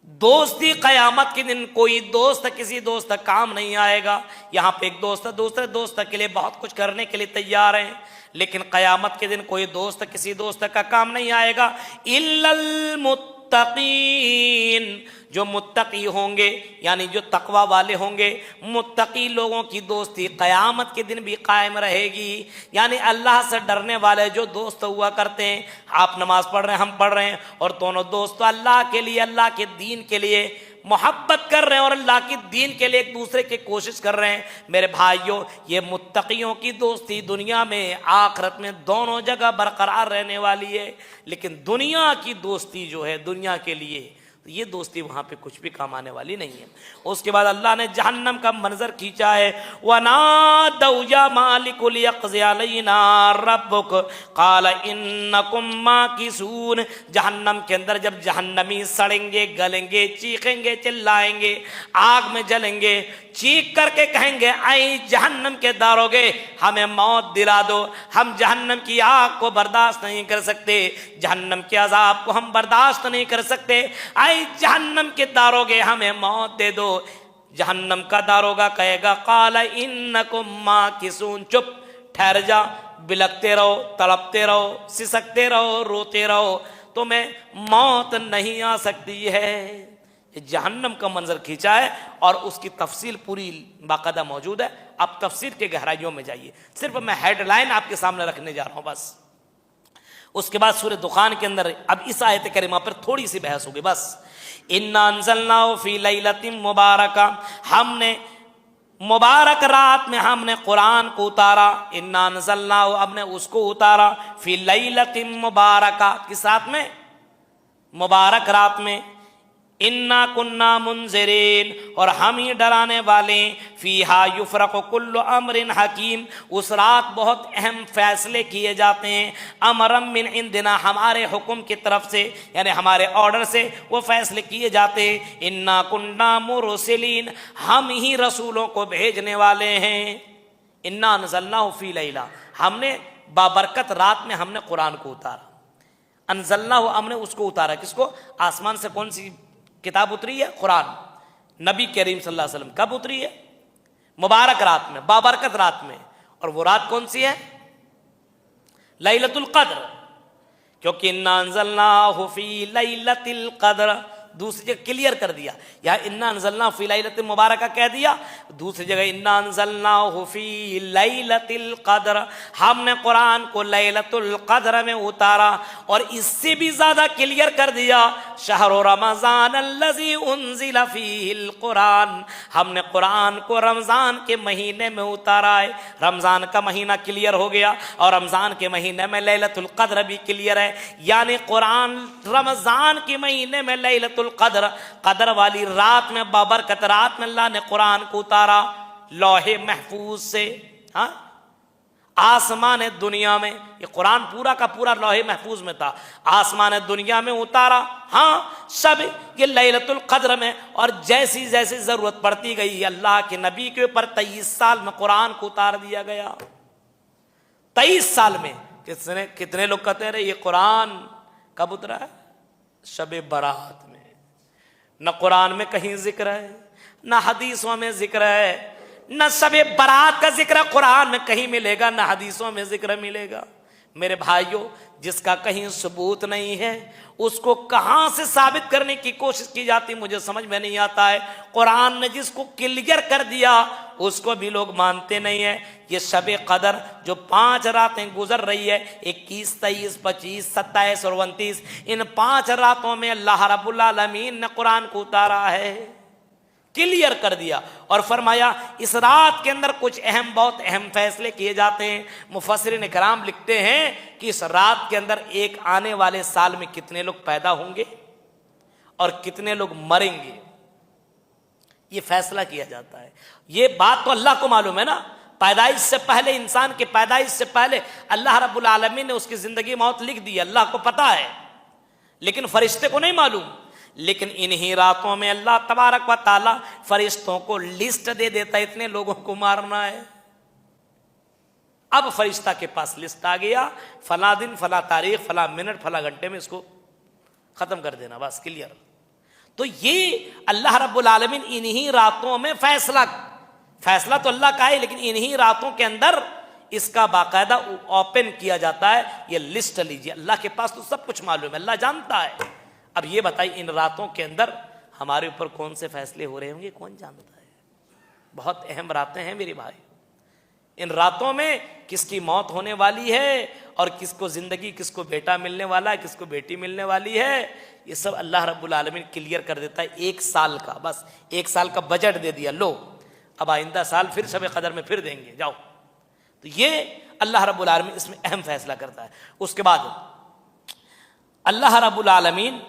दोस्ती कयामत के दिन कोई दोस्त किसी दोस्त का काम नहीं आएगा। यहां पे एक दोस्त दूसरे दोस्त के लिए बहुत कुछ करने के लिए तैयार है, लेकिन कयामत के दिन कोई दोस्त किसी दोस्त का काम नहीं आएगा। इल्लल मुत्तकीन, जो मुत्तकी होंगे यानी जो तकवा वाले होंगे, मुत्तकी लोगों की दोस्ती कयामत के दिन भी कायम रहेगी। यानी अल्लाह से डरने वाले जो दोस्त हुआ करते हैं, आप नमाज पढ़ रहे हैं, हम पढ़ रहे हैं, और दोनों दोस्त अल्लाह के लिए, अल्लाह के दीन के लिए मोहब्बत कर रहे हैं और अल्लाह के दीन के लिए एक दूसरे की कोशिश कर रहे हैं। मेरे भाइयों, ये मुत्तकियों की दोस्ती दुनिया में आखिरत में दोनों जगह बरकरार रहने वाली है। लेकिन दुनिया की दोस्ती जो है दुनिया के लिए, तो ये दोस्ती वहां पे कुछ भी काम आने वाली नहीं है। उसके बाद अल्लाह ने जहन्नम का मंजर खींचा है। वनादौ या मालिकु लियक़ज़ि अलैना रब्बुक क़ाल इन्नकुम माकिसून। जहन्नम के अंदर जब जहन्नमी सड़ेंगे, गलेंगे, चीखेंगे, चिल्लाएंगे, आग में जलेंगे, चीख करके कहेंगे, आई जहन्नम के दारोगे, हमें मौत दिला दो, हम जहन्नम की आग को बर्दाश्त नहीं कर सकते, जहन्नम के अजाब को हम बर्दाश्त नहीं कर सकते, आई जहन्नम के दारोगे, हमें मौत दे दो। जहन्नम का दारोगा कहेगा, काला इन्नकुम माकिसून, चुप, ठहर जा, बिलकते रहो, तड़पते रहो, सिसकते रहो, रोते रहो, तुम्हें मौत नहीं आ सकती है। जहन्नम का मंजर खींचा है और उसकी तफसील पूरी बाकायदा मौजूद है। अब तफसीर के गहराइयों में जाइए, सिर्फ मैं हेडलाइन आपके सामने रखने जा रहा हूं बस। उसके बाद सूरह दुखान के अंदर अब इस आयत करीमा पर थोड़ी सी बहस होगी बस। इन्ना अंज़लनाहु फी लैलतिन मुबारका, हमने मुबारक रात में हमने कुरान को उतारा। इन्ना अंज़लनाहु, हमने उसको उतारा, फी लैलतिन मुबारका, किस रात में? मुबारक रात में। इन्ना कुन्ना मुंज़िरीन, और हम ही डराने वाले। फीहा युफ़रक़ु कुल्लु अम्रिन हकीम, उस रात बहुत अहम फैसले किए जाते हैं। अमरम मिन इंदिना, हमारे हुक्म की तरफ से, यानी हमारे ऑर्डर से वो फैसले किए जाते हैं। इन्ना कुन्ना मुरसिलीन, हम ही रसूलों को भेजने वाले हैं। इन्ना अंज़लनाहु फी लैला, हमने बाबरकत रात में हमने कुरान को उतारा। अंज़लनाहु, हमने उसको उतारा, किसको? आसमान से कौन सी किताब उतरी है? कुरान। नबी करीम सल्लल्लाहु अलैहि वसल्लम कब उतरी है? मुबारक रात में, बाबरकत रात में। और वो रात कौन सी है? लैलतुल कद्र, क्योंकि इन्ना अंज़लनाहु फी लैलतिल कद्र, दूसरी जगह क्लियर कर दिया। या इन्ना अंज़लनाहु फी लैलतिल मुबारका कह दिया, दूसरी जगह इन्ना अंज़लनाहु फी लैलतिल कद्र, हमने कुरान को लैलतुल कद्र में उतारा। और इससे भी ज्यादा क्लियर कर दिया, शहर रमज़ान अल्लज़ी उन्ज़िला फ़ीहिल कुरान, हमने कुरान को रमज़ान के महीने में उतारा है। रमज़ान का महीना क्लियर हो गया और रमज़ान के महीने में लैलतुल कद्र भी क्लियर है। यानी कुरान रमज़ान के महीने में लैलतुल कद्र, कद्र वाली रात में, बाबरकत रात में अल्लाह ने कुरान को उतारा लौहे महफूज से। हाँ, आसमान दुनिया में, ये कुरान पूरा का पूरा लौहे महफूज में था, आसमान दुनिया में उतारा। हाँ, सब ये लैलतुल कद्र में। और जैसी जैसी जरूरत पड़ती गई, अल्लाह के नबी के ऊपर 23 साल में कुरान को उतार दिया गया। 23 साल में कितने लोग कहते रहे ये कुरान कब उतरा है? शबे बारात में। न कुरान में कहीं जिक्र है, न हदीसों में जिक्र है, न शबे बारात का जिक्र कुरान में कहीं मिलेगा, न हदीसों में जिक्र मिलेगा। मेरे भाइयों, जिसका कहीं सबूत नहीं है उसको कहां से साबित करने की कोशिश की जाती मुझे समझ में नहीं आता है। कुरान ने जिसको क्लियर कर दिया उसको भी लोग मानते नहीं है। ये शबे कदर जो 5 रातें गुजर रही है, 21, 23, 25, 27 और 29, इन 5 रातों में अल्लाह रब्बुल आलमीन ने कुरान को उतारा है, क्लियर कर दिया और फरमाया इस रात के अंदर कुछ अहम, बहुत अहम फैसले किए जाते हैं। मुफस्सिरीन इकराम लिखते हैं कि इस रात के अंदर एक आने वाले साल में कितने लोग पैदा होंगे और कितने लोग मरेंगे, ये फैसला किया जाता है। ये बात तो अल्लाह को मालूम है ना। पैदाइश से पहले, इंसान की पैदाइश से पहले अल्लाह रब्बुल आलमीन ने उसकी जिंदगी मौत लिख दी, अल्लाह को पता है, लेकिन फरिश्ते को नहीं मालूम। लेकिन इन्हीं रातों में अल्लाह तबारक व ताला फरिश्तों को लिस्ट दे देता है, इतने लोगों को मारना है। अब फरिश्ता के पास लिस्ट आ गया, फला दिन, फला तारीख, फला मिनट, फला घंटे में इसको खत्म कर देना, बस क्लियर। तो ये अल्लाह रब्बुल आलमीन इन्हीं रातों में फैसला तो अल्लाह का है, लेकिन इन्हीं रातों के अंदर इसका बाकायदा ओपन किया जाता है। ये लिस्ट लीजिए, अल्लाह के पास तो सब कुछ मालूम है, अल्लाह जानता है। अब ये बताइए इन रातों के अंदर हमारे ऊपर कौन से फैसले हो रहे होंगे, कौन जानता है। बहुत अहम रातें हैं मेरे भाई। इन रातों में किसकी मौत होने वाली है और किसको जिंदगी, किसको बेटा मिलने वाला है, किसको बेटी मिलने वाली है, ये सब अल्लाह रब्बुल आलमीन क्लियर कर देता है। एक साल का, बस एक साल का बजट दे दिया, लो अब आइंदा साल फिर शब कदर में फिर देंगे, जाओ। तो ये अल्लाह रब्बुल आलमीन इसमें अहम फैसला करता है। उसके बाद अल्लाह रब्बुल आलमीन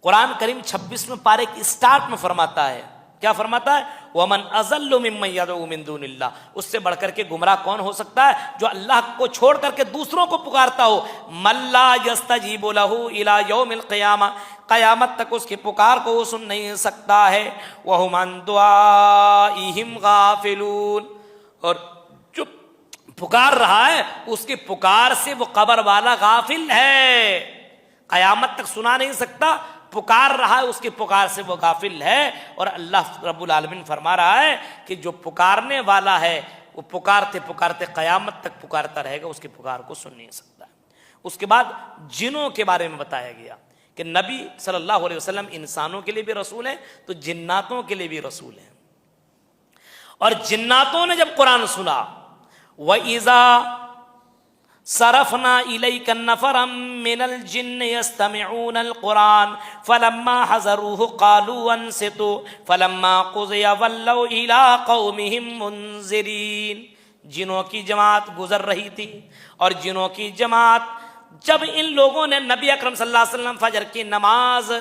कुरान करीम 26वें पारे के स्टार्ट में फरमाता है, क्या फरमाता है? वमन अज़ल्लु मिम्मन यदउ मिन दूनिल्लाह, उससे बढ़कर के गुमराह कौन हो सकता है जो अल्लाह को छोड़ करके दूसरों को पुकारता हो। मल्ला यस्तजीबु लहू इला यौमिल क़ियामा, क़यामत तक उसकी पुकार को वो सुन नहीं सकता है। वहुम अन दुआइहिम गाफिलून, और जो पुकार रहा है उसकी पुकार से वो कब्र वाला गाफिल है, क़यामत तक सुना नहीं सकता, पुकार रहा है उसकी पुकार से वो गाफिल है। और अल्लाह रब्बुल आलमीन फरमा रहा है कि जो पुकारने वाला है वो पुकारते पुकारते क़यामत तक पुकारता रहेगा, उसकी पुकार को सुन नहीं सकता। उसके बाद जिनों के बारे में बताया गया कि नबी सल्लल्लाहु अलैहि वसल्लम इंसानों के लिए भी रसूल है तो जिन्नातों के लिए भी रसूल है। और जिन्नातों ने जब कुरान सुना, वइज़ा सरफना इलैका नफरम मिनल जिन्न यस्तमिऊनल कुरान फलम्मा हज़रूहु क़ालू अंसितू फलम्मा क़ुज़िया वल्लौ इला क़ौमिहिम मुनज़िरीन। जिनों की जमात गुजर रही थी और जिनों की जमात, जब इन लोगों ने नबी अकरम सल्लल्लाहु अलैहि वसल्लम फजर की नमाज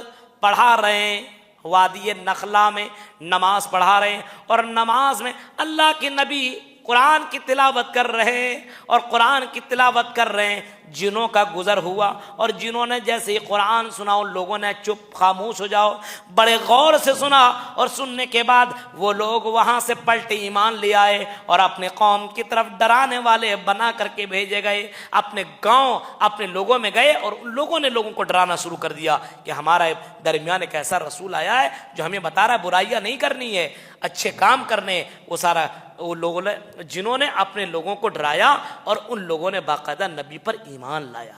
पढ़ा रहे हैं, वादी नखला में नमाज पढ़ा रहे हैं और नमाज में अल्लाह के नबी कुरान की तिलावत कर रहे हैं और कुरान की तिलावत कर रहे हैं, जिनों का गुजर हुआ और जिन्होंने जैसे ही कुरान सुना उन लोगों ने चुप खामोश हो जाओ, बड़े गौर से सुना और सुनने के बाद वो लोग वहाँ से पलटे ईमान ले आए और अपने कौम की तरफ डराने वाले बना करके भेजे गए, अपने गांव अपने लोगों में गए और उन लोगों ने लोगों को डराना शुरू कर दिया कि हमारा दरमियान एक ऐसा रसूल आया है जो हमें बता रहा है बुराइयाँ नहीं करनी है, अच्छे काम करने। वो सारा वो लोगों ने, जिन्होंने अपने लोगों को डराया और उन लोगों ने बाकायदा नबी पर ईमान लाया।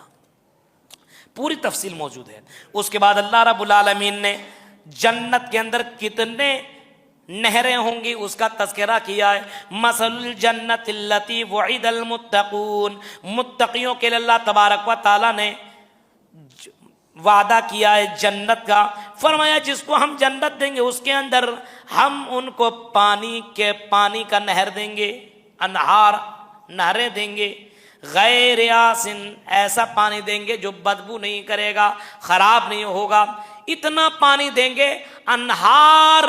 पूरी तफसील मौजूद है। उसके बाद अल्लाह रब्बुल आलमीन ने जन्नत के अंदर कितने नहरें होंगी उसका तज़किरा किया है। मसलुल जन्नतिल्लती वुइदल मुत्तकून, मुत्तकियों के लिए अल्लाह तबारक व तआला ने वादा किया है जन्नत का। फरमाया जिसको हम जन्नत देंगे उसके अंदर हम उनको पानी का नहर देंगे, अनहार नहरें देंगे, गैर यासिन, ऐसा पानी देंगे जो बदबू नहीं करेगा, खराब नहीं होगा, इतना पानी देंगे। अनहार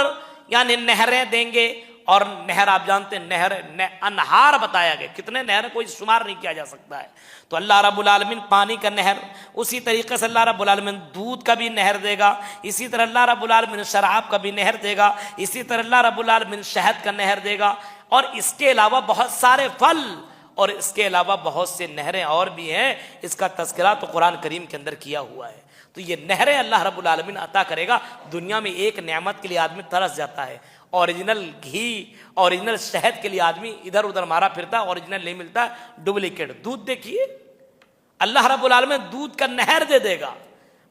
यानी नहरें देंगे, और नहर आप जानते हैं अनहार बताया गया, कितने नहर कोई शुमार नहीं किया जा सकता है। तो अल्लाह रब्बुल आलमीन पानी का नहर, उसी तरीके से अल्लाह रब्बुल आलमीन दूध का भी नहर देगा, इसी तरह अल्लाह रब्बुल आलमीन शराब का भी नहर देगा, इसी तरह अल्लाह रब्बुल आलमीन शहद का नहर देगा, और इसके अलावा बहुत सारे फल और इसके अलावा बहुत से नहरें और भी हैं। इसका तज़किरा तो कुरान करीम के अंदर किया हुआ है। तो ये नहरें अल्लाह रब्बुल आलमीन अता करेगा। दुनिया में एक नेमत के लिए आदमी तरस जाता है, ओरिजिनल घी ओरिजिनल शहद के लिए आदमी इधर उधर मारा फिरता, ओरिजिनल नहीं मिलता, डुप्लीकेट दूध। देखिए अल्लाह रब्बुल आलमीन दूध का नहर दे देगा।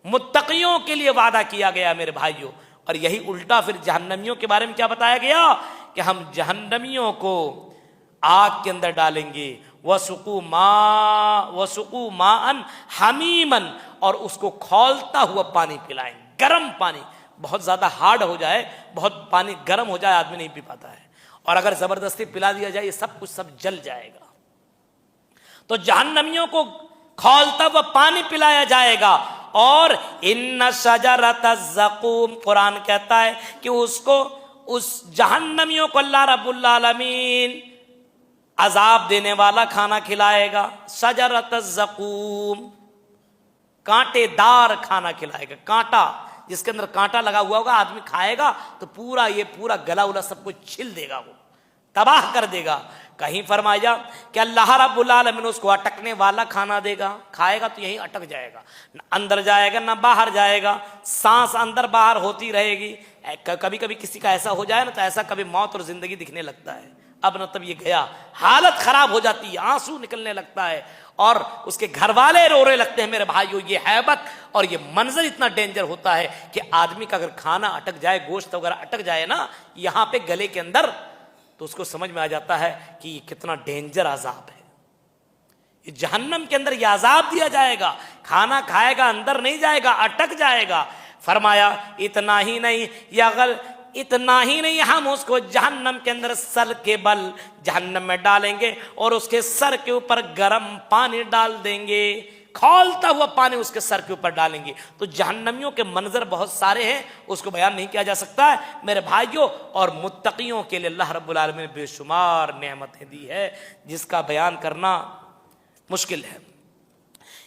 मुत्तकियों के लिए वादा किया गया मेरे भाइयों। और यही उल्टा फिर जहन्नमियों के बारे में क्या बताया गया कि हम जहन्नमियों को आग के अंदर डालेंगे, वसुकू माअन हमीमन, और उसको खौलता हुआ पानी पिलाएंगे, गर्म पानी, बहुत ज्यादा हार्ड हो जाए, बहुत पानी गर्म हो जाए आदमी नहीं पी पाता है, और अगर जबरदस्ती पिला दिया जाए ये सब कुछ सब जल जाएगा। तो जहन्नमियों को खौलता हुआ पानी पिलाया जाएगा। और इन्ना शजरत ज़क़ूम, कुरान कहता है कि उसको, उस जहन्नमियों को अल्लाह रब्बुल आलमीन अजाब देने वाला खाना खिलाएगा। शजरत ज़क़ूम, कांटेदार खाना खिलाएगा, कांटा, जिसके अंदर कांटा लगा हुआ होगा, आदमी खाएगा तो पूरा गला उला सब कुछ छिल देगा, वो तबाह कर देगा। कहीं फरमाया कि अल्लाह रब्बुल आलमीन उसको अटकने वाला खाना देगा, खाएगा तो यहीं अटक जाएगा, न अंदर जाएगा ना बाहर जाएगा, सांस अंदर बाहर होती रहेगी। कभी कभी किसी का ऐसा हो जाए ना तो ऐसा कभी मौत और जिंदगी दिखने लगता है, अब न तब ये गया, हालत खराब हो जाती है, आंसू निकलने लगता है और उसके घर वाले रोने लगते हैं। मेरे भाइयों, ये हैबत और ये मंजर इतना डेंजर होता है कि आदमी का अगर खाना अटक जाए, गोश्त वगैरह अटक जाए ना यहां पे गले के अंदर, तो उसको समझ में आ जाता है कि ये कितना डेंजर अजाब है। ये जहन्नम के अंदर ये अजाब दिया जाएगा, खाना खाएगा अंदर नहीं जाएगा, अटक जाएगा। फरमाया इतना ही नहीं, इतना ही नहीं, हम उसको जहन्नम के अंदर सर के बल जहन्नम में डालेंगे और उसके सर के ऊपर गर्म पानी डाल देंगे, खौलता हुआ पानी उसके सर के ऊपर डालेंगे। तो जहन्नमियों के मंजर बहुत सारे हैं, उसको बयान नहीं किया जा सकता है मेरे भाइयों। और मुत्तकियों के लिए अल्लाह रब्बुल आलमीन ने बेशुमार नेमतें दी है जिसका बयान करना मुश्किल है।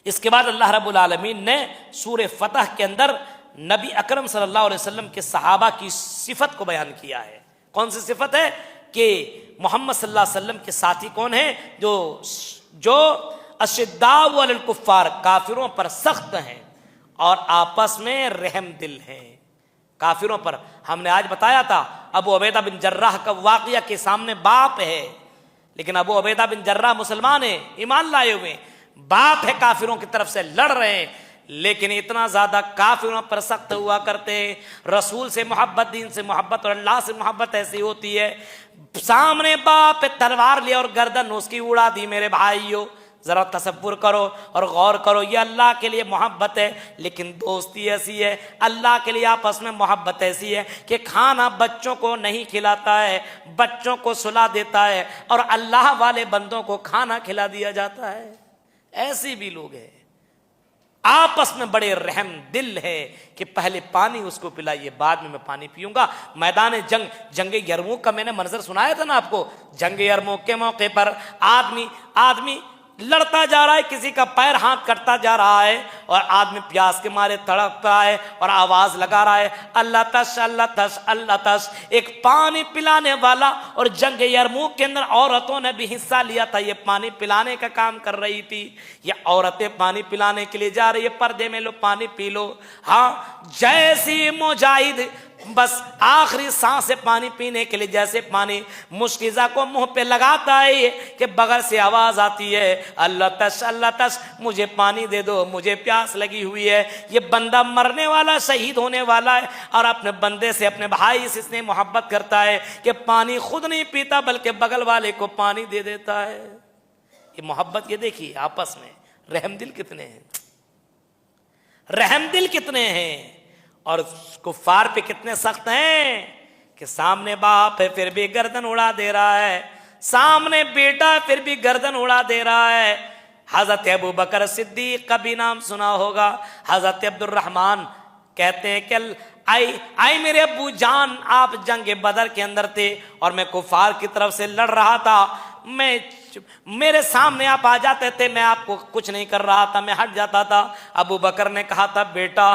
इसके बाद अल्लाह रब्बुल आलमीन ने सूरह फतह के अंदर नबी अकरम सल्लल्लाहु अलैहि वसल्लम के सहाबा की सिफत को बयान किया है। कौन सी सिफत है कि मोहम्मद सल्लल्लाहु अलैहि वसल्लम के साथी कौन है, जो अशिद्दाउ अलल कुफ्फार, काफिरों पर सख्त हैं और आपस में रहम दिल हैं। काफिरों पर हमने आज बताया था, अबू उबैदा बिन जर्राह का वाकया के सामने बाप है, लेकिन अबू उबैदा बिन जर्राह मुसलमान है, ईमान लाए हुए, बाप है, काफिरों की तरफ से लड़ रहे हैं, लेकिन इतना ज्यादा काफिरों पर सख्त हुआ करते हैं। रसूल से मोहब्बत, दीन से मोहब्बत और अल्लाह से मोहब्बत ऐसी होती है, सामने बाप पे तलवार लिया और गर्दन उसकी उड़ा दी। मेरे भाइयों जरा तसव्वुर करो और गौर करो, ये अल्लाह के लिए मोहब्बत है, लेकिन दोस्ती ऐसी है, अल्लाह के लिए आपस में मोहब्बत ऐसी है कि खाना बच्चों को नहीं खिलाता है, बच्चों को सुला देता है और अल्लाह वाले बंदों को खाना खिला दिया जाता है। ऐसे भी लोग हैं, आपस में बड़े रहम दिल है कि पहले पानी उसको पिलाइए, बाद में मैं पानी पीऊंगा। मैदान जंग यरमुक का मैंने मंजर सुनाया था ना आपको। जंग यरमुक के मौके पर आदमी लड़ता जा रहा है, किसी का पैर हाथ कटता जा रहा है और आदमी प्यास के मारे तड़प रहा है और आवाज लगा रहा है, अल्लाह तश अल्लाह तश अल्लाह तश। एक पानी पिलाने वाला, और जंग यरमुक के अंदर औरतों ने भी हिस्सा लिया था, ये पानी पिलाने का काम कर रही थी। ये औरतें पानी पिलाने के लिए जा रही है, पर्दे में लो पानी पी लो। हाँ, जैसी मुजाहिद बस आखिरी सांस से पानी पीने के लिए जैसे पानी मुश्किजा को मुंह पे लगाता है कि बगल से आवाज आती है, अल्लाह तश मुझे पानी दे दो, मुझे प्यास लगी हुई है। ये बंदा मरने वाला, शहीद होने वाला है और अपने बंदे से, अपने भाई से इसने मोहब्बत करता है कि पानी खुद नहीं पीता बल्कि बगल वाले को पानी दे देता है। ये मोहब्बत, ये देखिए आपस में रहमदिल कितने हैं, रहमदिल कितने हैं। और कुफ्फार पे कितने सख्त हैं कि सामने बाप है फिर भी गर्दन उड़ा दे रहा है, सामने बेटा है फिर भी गर्दन उड़ा दे रहा है। हजरत अबू बकर सिद्दीक का भी नाम सुना होगा। हजरत अब्दुर्रहमान कहते हैं कि आई मेरे अब्बू जान, आप जंग बदर के अंदर थे और मैं कुफ्फार की तरफ से लड़ रहा था, मेरे सामने आप आ जाते थे, मैं आपको कुछ नहीं कर रहा था, मैं हट जाता था। अबू बकर ने कहा था, बेटा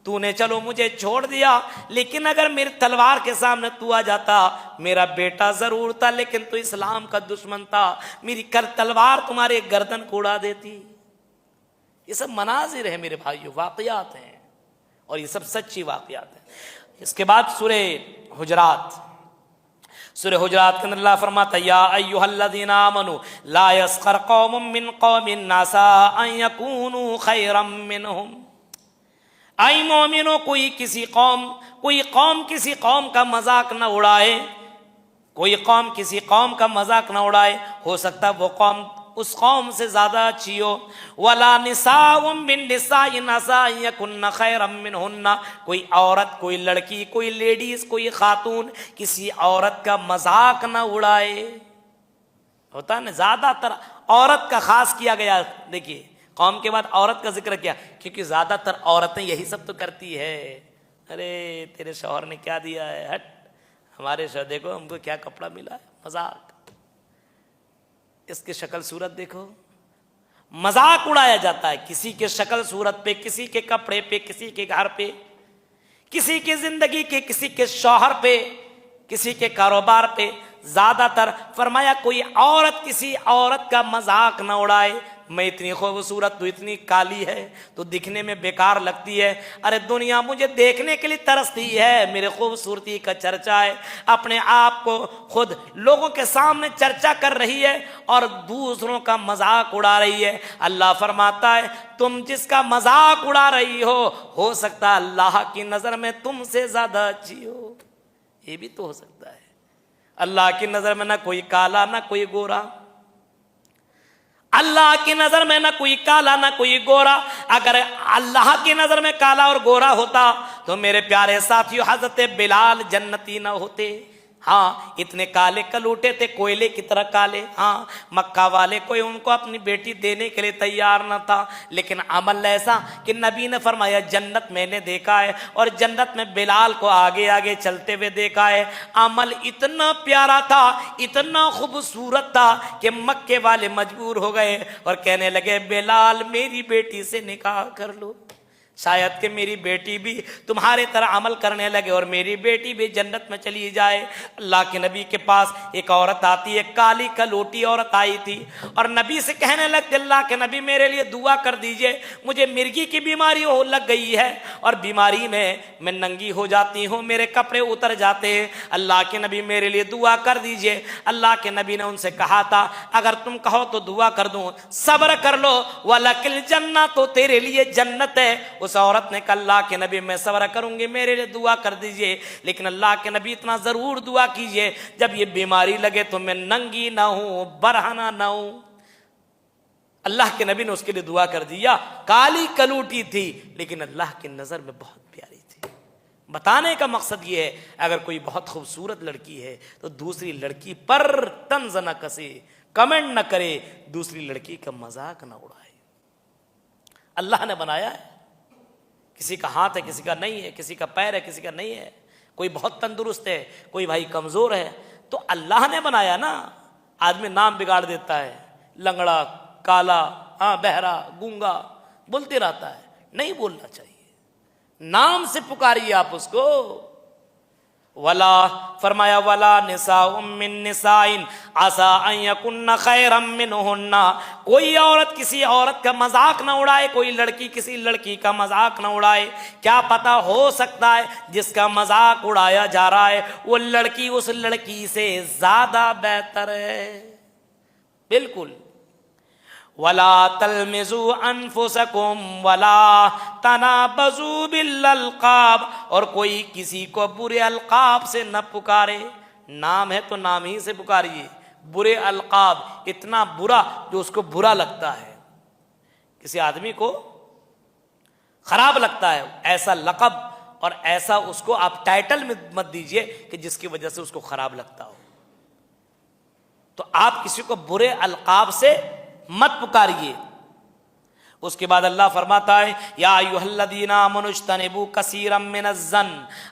तूने चलो मुझे छोड़ दिया, लेकिन अगर मेरी तलवार के सामने तू आ जाता, मेरा बेटा जरूर था लेकिन तू इस्लाम का दुश्मन था, मेरी तलवार तुम्हारे गर्दन को उड़ा देती। ये सब मनाजिर है मेरे भाइयों, वाकयात हैं और ये सब सच्ची वाकयात हैं। इसके बाद सूरह हुजरात के अंदर अल्लाह फरमाता है, या अय्युहल्लज़ीना आमनू ला यस्खर कौमुम मिन कौमिन असा अन यकूनू खैरम मिनहुम। आई मोमिनो, कोई कौम किसी कौम का मजाक न उड़ाए, कोई कौम किसी कौम का मजाक न उड़ाए, हो सकता वो कौम उस कौम से ज्यादा अच्छी हो। वला निसाउम बिन निसाइन असा यकुन्न खैरम मिनहुन्ना, कोई औरत, कोई लड़की, कोई लेडीज, कोई खातून किसी औरत का मजाक न उड़ाए। होता है ना, ज्यादातर औरत का खास किया गया। देखिए कौम के बाद औरत का जिक्र किया क्योंकि ज्यादातर औरतें यही सब तो करती है। अरे तेरे शौहर ने क्या दिया है, हट, हमारे शौहर देखो हमको क्या कपड़ा मिला है, मजाक, इसकी शक्ल सूरत देखो, मजाक उड़ाया जाता है किसी के शक्ल सूरत पे, किसी के कपड़े पे, किसी के घर पे, किसी की जिंदगी के, किसी के शौहर पे, किसी के कारोबार पे। ज्यादातर फरमाया कोई औरत किसी औरत का मजाक न उड़ाए। मैं इतनी खूबसूरत, तू इतनी काली है, तो दिखने में बेकार लगती है। अरे दुनिया मुझे देखने के लिए तरसती है, मेरे खूबसूरती का चर्चा है, अपने आप को खुद लोगों के सामने चर्चा कर रही है और दूसरों का मजाक उड़ा रही है। अल्लाह फरमाता है तुम जिसका मजाक उड़ा रही हो सकता है अल्लाह की नजर में तुमसे ज्यादा अच्छी हो। ये भी तो हो सकता है। अल्लाह की नजर में ना कोई काला ना कोई गोरा, अल्लाह की नजर में ना कोई काला ना कोई गोरा। अगर अल्लाह की नजर में काला और गोरा होता तो मेरे प्यारे साथियों हजरत बिलाल जन्नती ना होते। हाँ, इतने काले कलूटे थे, कोयले की तरह काले। हाँ, मक्का वाले कोई उनको अपनी बेटी देने के लिए तैयार न था, लेकिन अमल ऐसा कि नबी ने फरमाया जन्नत मैंने देखा है और जन्नत में बिलाल को आगे आगे चलते हुए देखा है। अमल इतना प्यारा था, इतना खूबसूरत था कि मक्के वाले मजबूर हो गए और कहने लगे बिलाल मेरी बेटी से निकाह कर लो, शायद कि मेरी बेटी भी तुम्हारे तरह अमल करने लगे और मेरी बेटी भी जन्नत में चली जाए। अल्लाह के नबी के पास एक औरत आती है, काली कलोटी औरत आई थी और नबी से कहने लग अल्लाह के नबी मेरे लिए दुआ कर दीजिए, मुझे मिर्गी की बीमारी हो लग गई है और बीमारी में मैं नंगी हो जाती हूँ, मेरे कपड़े उतर जाते हैं, अल्लाह के नबी मेरे लिए दुआ कर दीजिए। अल्लाह के नबी ने उनसे कहा था अगर तुम कहो तो दुआ कर दूँ, सब्र कर लो, वलकिल जन्नत, तो तेरे लिए जन्नत है। उस औरत ने कहा अल्लाह के नबी मैं सब्र करूंगी, मेरे लिए दुआ कर दीजिए, लेकिन अल्लाह के नबी इतना जरूर दुआ कीजिए जब ये बीमारी लगे तो मैं नंगी ना हूं, बरहना ना हूं। अल्लाह के नबी ने उसके लिए दुआ कर दिया। काली कलूटी थी लेकिन अल्लाह की नजर में बहुत प्यारी थी। बताने का मकसद ये है अगर कोई बहुत खूबसूरत लड़की है तो दूसरी लड़की पर तंज न कसे, कमेंट न करे, दूसरी लड़की का मजाक न उड़ाए। अल्लाह ने बनाया है, किसी का हाथ है किसी का नहीं है, किसी का पैर है किसी का नहीं है, कोई बहुत तंदुरुस्त है कोई भाई कमजोर है, तो अल्लाह ने बनाया ना। आदमी नाम बिगाड़ देता है, लंगड़ा, काला, हाँ बहरा, गूंगा, बोलते रहता है, नहीं बोलना चाहिए, नाम से पुकारिए आप उसको। वला फरमाया वला निसाउम मिन निसाइन आसा अन यकुन्ना खैरम मिनहुन्ना, कोई औरत किसी औरत का मजाक ना उड़ाए, कोई लड़की किसी लड़की का मजाक ना उड़ाए। क्या पता हो सकता है जिसका मजाक उड़ाया जा रहा है वो लड़की उस लड़की से ज्यादा बेहतर है। बिल्कुल। वला तलमिजू अनफुसकुम वला तनाबजू बिल्लल्काब, और कोई किसी को बुरे अलकाब से न पुकारे। नाम है तो नाम ही से पुकारिए, बुरे अलकाब, इतना बुरा जो उसको बुरा लगता है, किसी आदमी को खराब लगता है ऐसा लक़ब और ऐसा उसको आप टाइटल में मत दीजिए कि जिसकी वजह से उसको खराब लगता हो। तो आप किसी को बुरे अलकाब से मत पुकारिए। उसके बाद अल्लाह फरमाता है या अय्युहल्लज़ीना आमनुज्तनिबू कसीरम मिनज़्ज़न,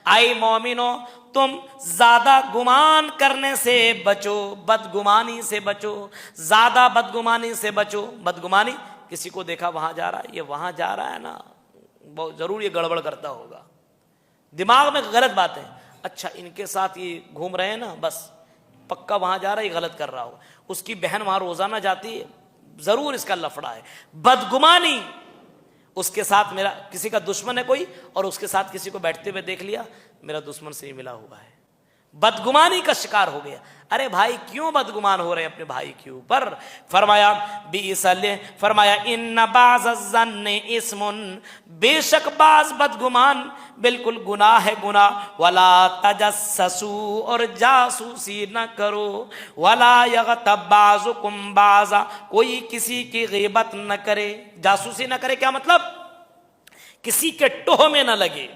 आए मोमिनो तुम ज्यादा गुमान करने से बचो, बदगुमानी से बचो, ज्यादा बदगुमानी से बचो। बदगुमानी, किसी को देखा वहां जा रहा है, ये वहां जा रहा है ना, बहुत जरूर ये गड़बड़ करता होगा, दिमाग में गलत बात है, अच्छा इनके साथ ये घूम रहे हैं ना, बस पक्का वहां जा रहा है, ये गलत कर रहा हो। उसकी बहन वहां रोजाना जाती है, जरूर इसका लफड़ा है। बदगुमानी, उसके साथ मेरा किसी का दुश्मन है कोई और उसके साथ किसी को बैठते हुए देख लिया, मेरा दुश्मन से ही मिला हुआ है, बदगुमानी का शिकार हो गया। अरे भाई क्यों बदगुमान हो रहे हैं अपने भाई के ऊपर? फरमाया फरमाया इन्न बाज़-ज़न्नि इस्मुन, बेशक बाज बदगुमान बिल्कुल गुनाह है, गुनाह। वला तजस्ससू, और जासूसी न करो। वला यग़तब बाज़ुकुम बाज़ा, कोई किसी की ग़ीबत न करे। जासूसी न करे क्या मतलब? किसी के टोह में न लगे,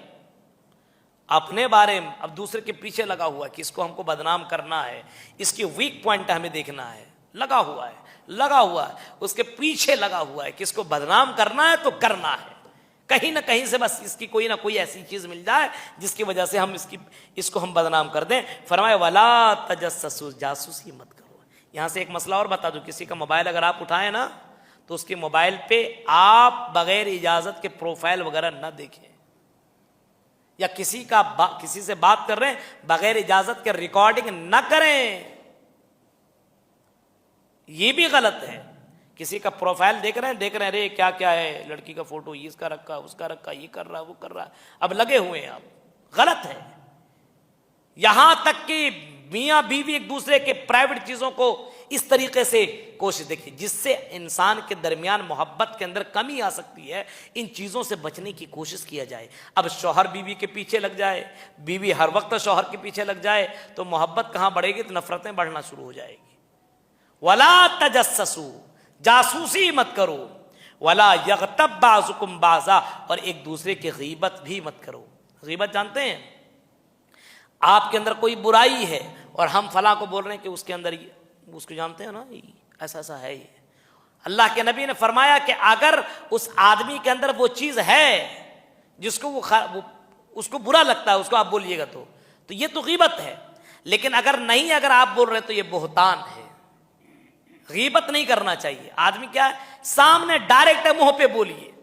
अपने बारे में अब दूसरे के पीछे लगा हुआ है कि इसको हमको बदनाम करना है, इसकी वीक पॉइंट हमें देखना है, लगा हुआ है, उसके पीछे लगा हुआ है कि इसको बदनाम करना है तो करना है, कहीं ना कहीं से बस इसकी कोई ना कोई ऐसी चीज मिल जाए जिसकी वजह से हम इसको हम बदनाम कर दें। फरमाया वला तजस्ससू, जासूसी मत करो। यहां से एक मसला और बता दूं, किसी का मोबाइल अगर आप उठाएं ना तो उसके मोबाइल पे आप बगैर इजाजत के प्रोफाइल वगैरह ना देखें, या किसी से बात कर रहे हैं बगैर इजाजत के रिकॉर्डिंग न करें। ये भी गलत है। किसी का प्रोफाइल देख रहे हैं, अरे क्या क्या है, लड़की का फोटो ये इसका रखा, उसका रखा, ये कर रहा, वो कर रहा, अब लगे हुए हैं आप। गलत है। यहां तक कि मियां बीवी एक दूसरे के प्राइवेट चीजों को इस तरीके से कोशिश, देखिए, जिससे इंसान के दरमियान मोहब्बत के अंदर कमी आ सकती है, इन चीजों से बचने की कोशिश किया जाए। अब शौहर बीवी के पीछे लग जाए, बीवी हर वक्त शौहर के पीछे लग जाए, तो मोहब्बत कहां बढ़ेगी, तो नफरतें बढ़ना शुरू हो जाएगी। वला तजस्ससू, जासूसी मत करो। वला यगतब बाज़ुकुम बाज़ा, और एक दूसरे की गीबत भी मत करो। गीबत जानते हैं, आपके अंदर कोई बुराई है और हम फला को बोल रहे हैं कि उसके अंदर, उसको जानते हैं ना, ऐसा ऐसा है। ये अल्लाह के नबी ने फरमाया कि अगर उस आदमी के अंदर वो चीज है जिसको वो उसको बुरा लगता है, उसको आप बोलिएगा तो ये तो गीबत है। लेकिन अगर नहीं, अगर आप बोल रहे हैं तो ये बोहतान है। गीबत नहीं करना चाहिए। आदमी क्या है, सामने डायरेक्ट है, मुंह पे बोलिए,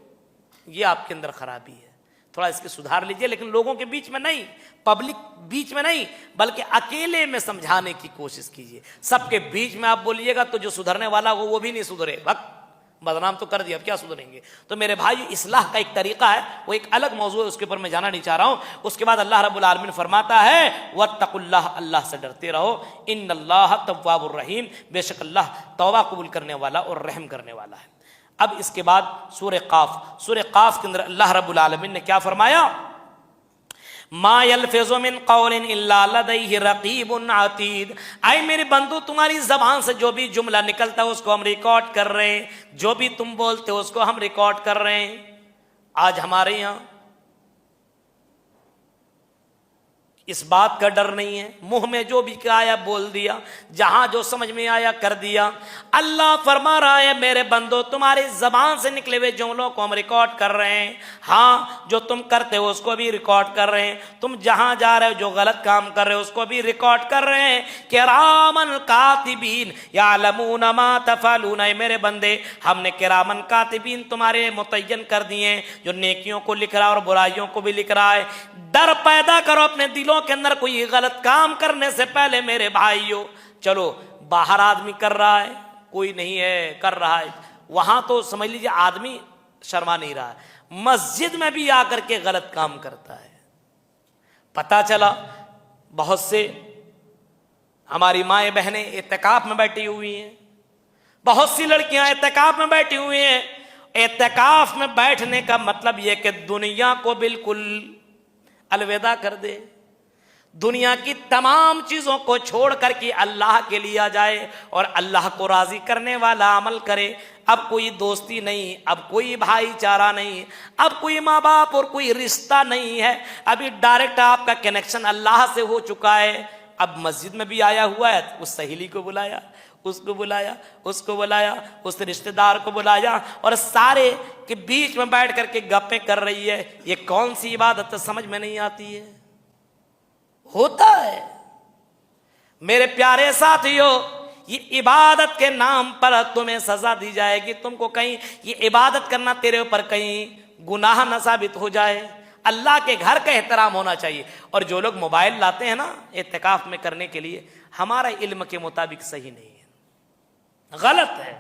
ये आपके अंदर खराबी है, थोड़ा इसके सुधार लीजिए। लेकिन लोगों के बीच में नहीं, पब्लिक बीच में नहीं, बल्कि अकेले में समझाने की कोशिश कीजिए। सबके बीच में आप बोलिएगा तो जो सुधरने वाला हो वो भी नहीं सुधरे, वक्त बदनाम तो कर दिया, अब क्या सुधरेंगे। तो मेरे भाई, इस्लाह का एक तरीका है, वो एक अलग मौजू है, उसके ऊपर मैं जाना नहीं चाह रहा हूं। उसके बाद अल्लाह रब्बुल आलमीन फरमाता है, वत्तकुल्लाह, अल्लाह से डरते रहो, इन्नल्लाह तव्वाबुर रहीम, बेशक अल्लाह तौबा कबूल करने वाला और रहम करने वाला है। अब इसके बाद सूरह काफ के अंदर अल्लाह रब्बुल आलमीन ने क्या फरमाया, मा यल्फिज़ु मिन क़ौलिन इल्ला लदैहि रक़ीबुन अतीद। आए मेरे बंदू, तुम्हारी जबान से जो भी जुमला निकलता है उसको हम रिकॉर्ड कर रहे हैं, जो भी तुम बोलते हो उसको हम रिकॉर्ड कर रहे हैं। आज हमारे यहां इस बात का डर नहीं है, मुंह में जो भी आया बोल दिया, जहां जो समझ में आया कर दिया। अल्लाह फरमा रहा है, मेरे बंदो, तुम्हारी जबान से निकले हुए जुमलों को हम रिकॉर्ड कर रहे हैं। हाँ, जो तुम करते हो उसको भी रिकॉर्ड कर रहे हैं, तुम जहां जा रहे हो जो गलत काम कर रहे हो उसको भी रिकॉर्ड कर रहे हैं। किरामन कातिबीन यालमून मा तफअलून, मेरे बंदे, हमने किरामन कातिबीन तुम्हारे मुतय्यन कर दिए, जो नेकियों को लिख रहा है और बुराइयों को भी लिख रहा है। डर पैदा करो अपने दिलों के अंदर, कोई गलत काम करने से पहले मेरे भाइयों। चलो, बाहर आदमी कर रहा है, कोई नहीं है, कर रहा है, वहां तो समझ लीजिए आदमी शर्मा नहीं रहा है, मस्जिद में भी आकर के गलत काम करता है। पता चला बहुत से हमारी माएं बहनें इत्तिकाफ में बैठी हुई हैं, बहुत सी लड़कियां इत्तिकाफ में बैठी हुई हैं। इत्तिकाफ में बैठने का मतलब यह कि दुनिया को बिल्कुल अलविदा कर दे, दुनिया की तमाम चीजों को छोड़ करके अल्लाह के लिए आ जाए और अल्लाह को राजी करने वाला अमल करे। अब कोई दोस्ती नहीं, अब कोई भाईचारा नहीं, अब कोई माँ बाप और कोई रिश्ता नहीं है, अभी डायरेक्ट आपका कनेक्शन अल्लाह से हो चुका है। अब मस्जिद में भी आया हुआ है, उस सहेली को बुलाया, उसको बुलाया, उसको बुलाया, उस रिश्तेदार को बुलाया, और सारे के बीच में बैठ करके गप्पे कर रही है। ये कौन सी इबादत समझ में नहीं आती है। होता है मेरे प्यारे साथियों, ये इबादत के नाम पर तुम्हें सजा दी जाएगी। तुमको कहीं ये इबादत करना तेरे ऊपर कहीं गुनाह न साबित हो जाए। अल्लाह के घर का एहतराम होना चाहिए। और जो लोग मोबाइल लाते हैं ना इत्तिकाफ में करने के लिए, हमारा इल्म के मुताबिक सही नहीं है, गलत है।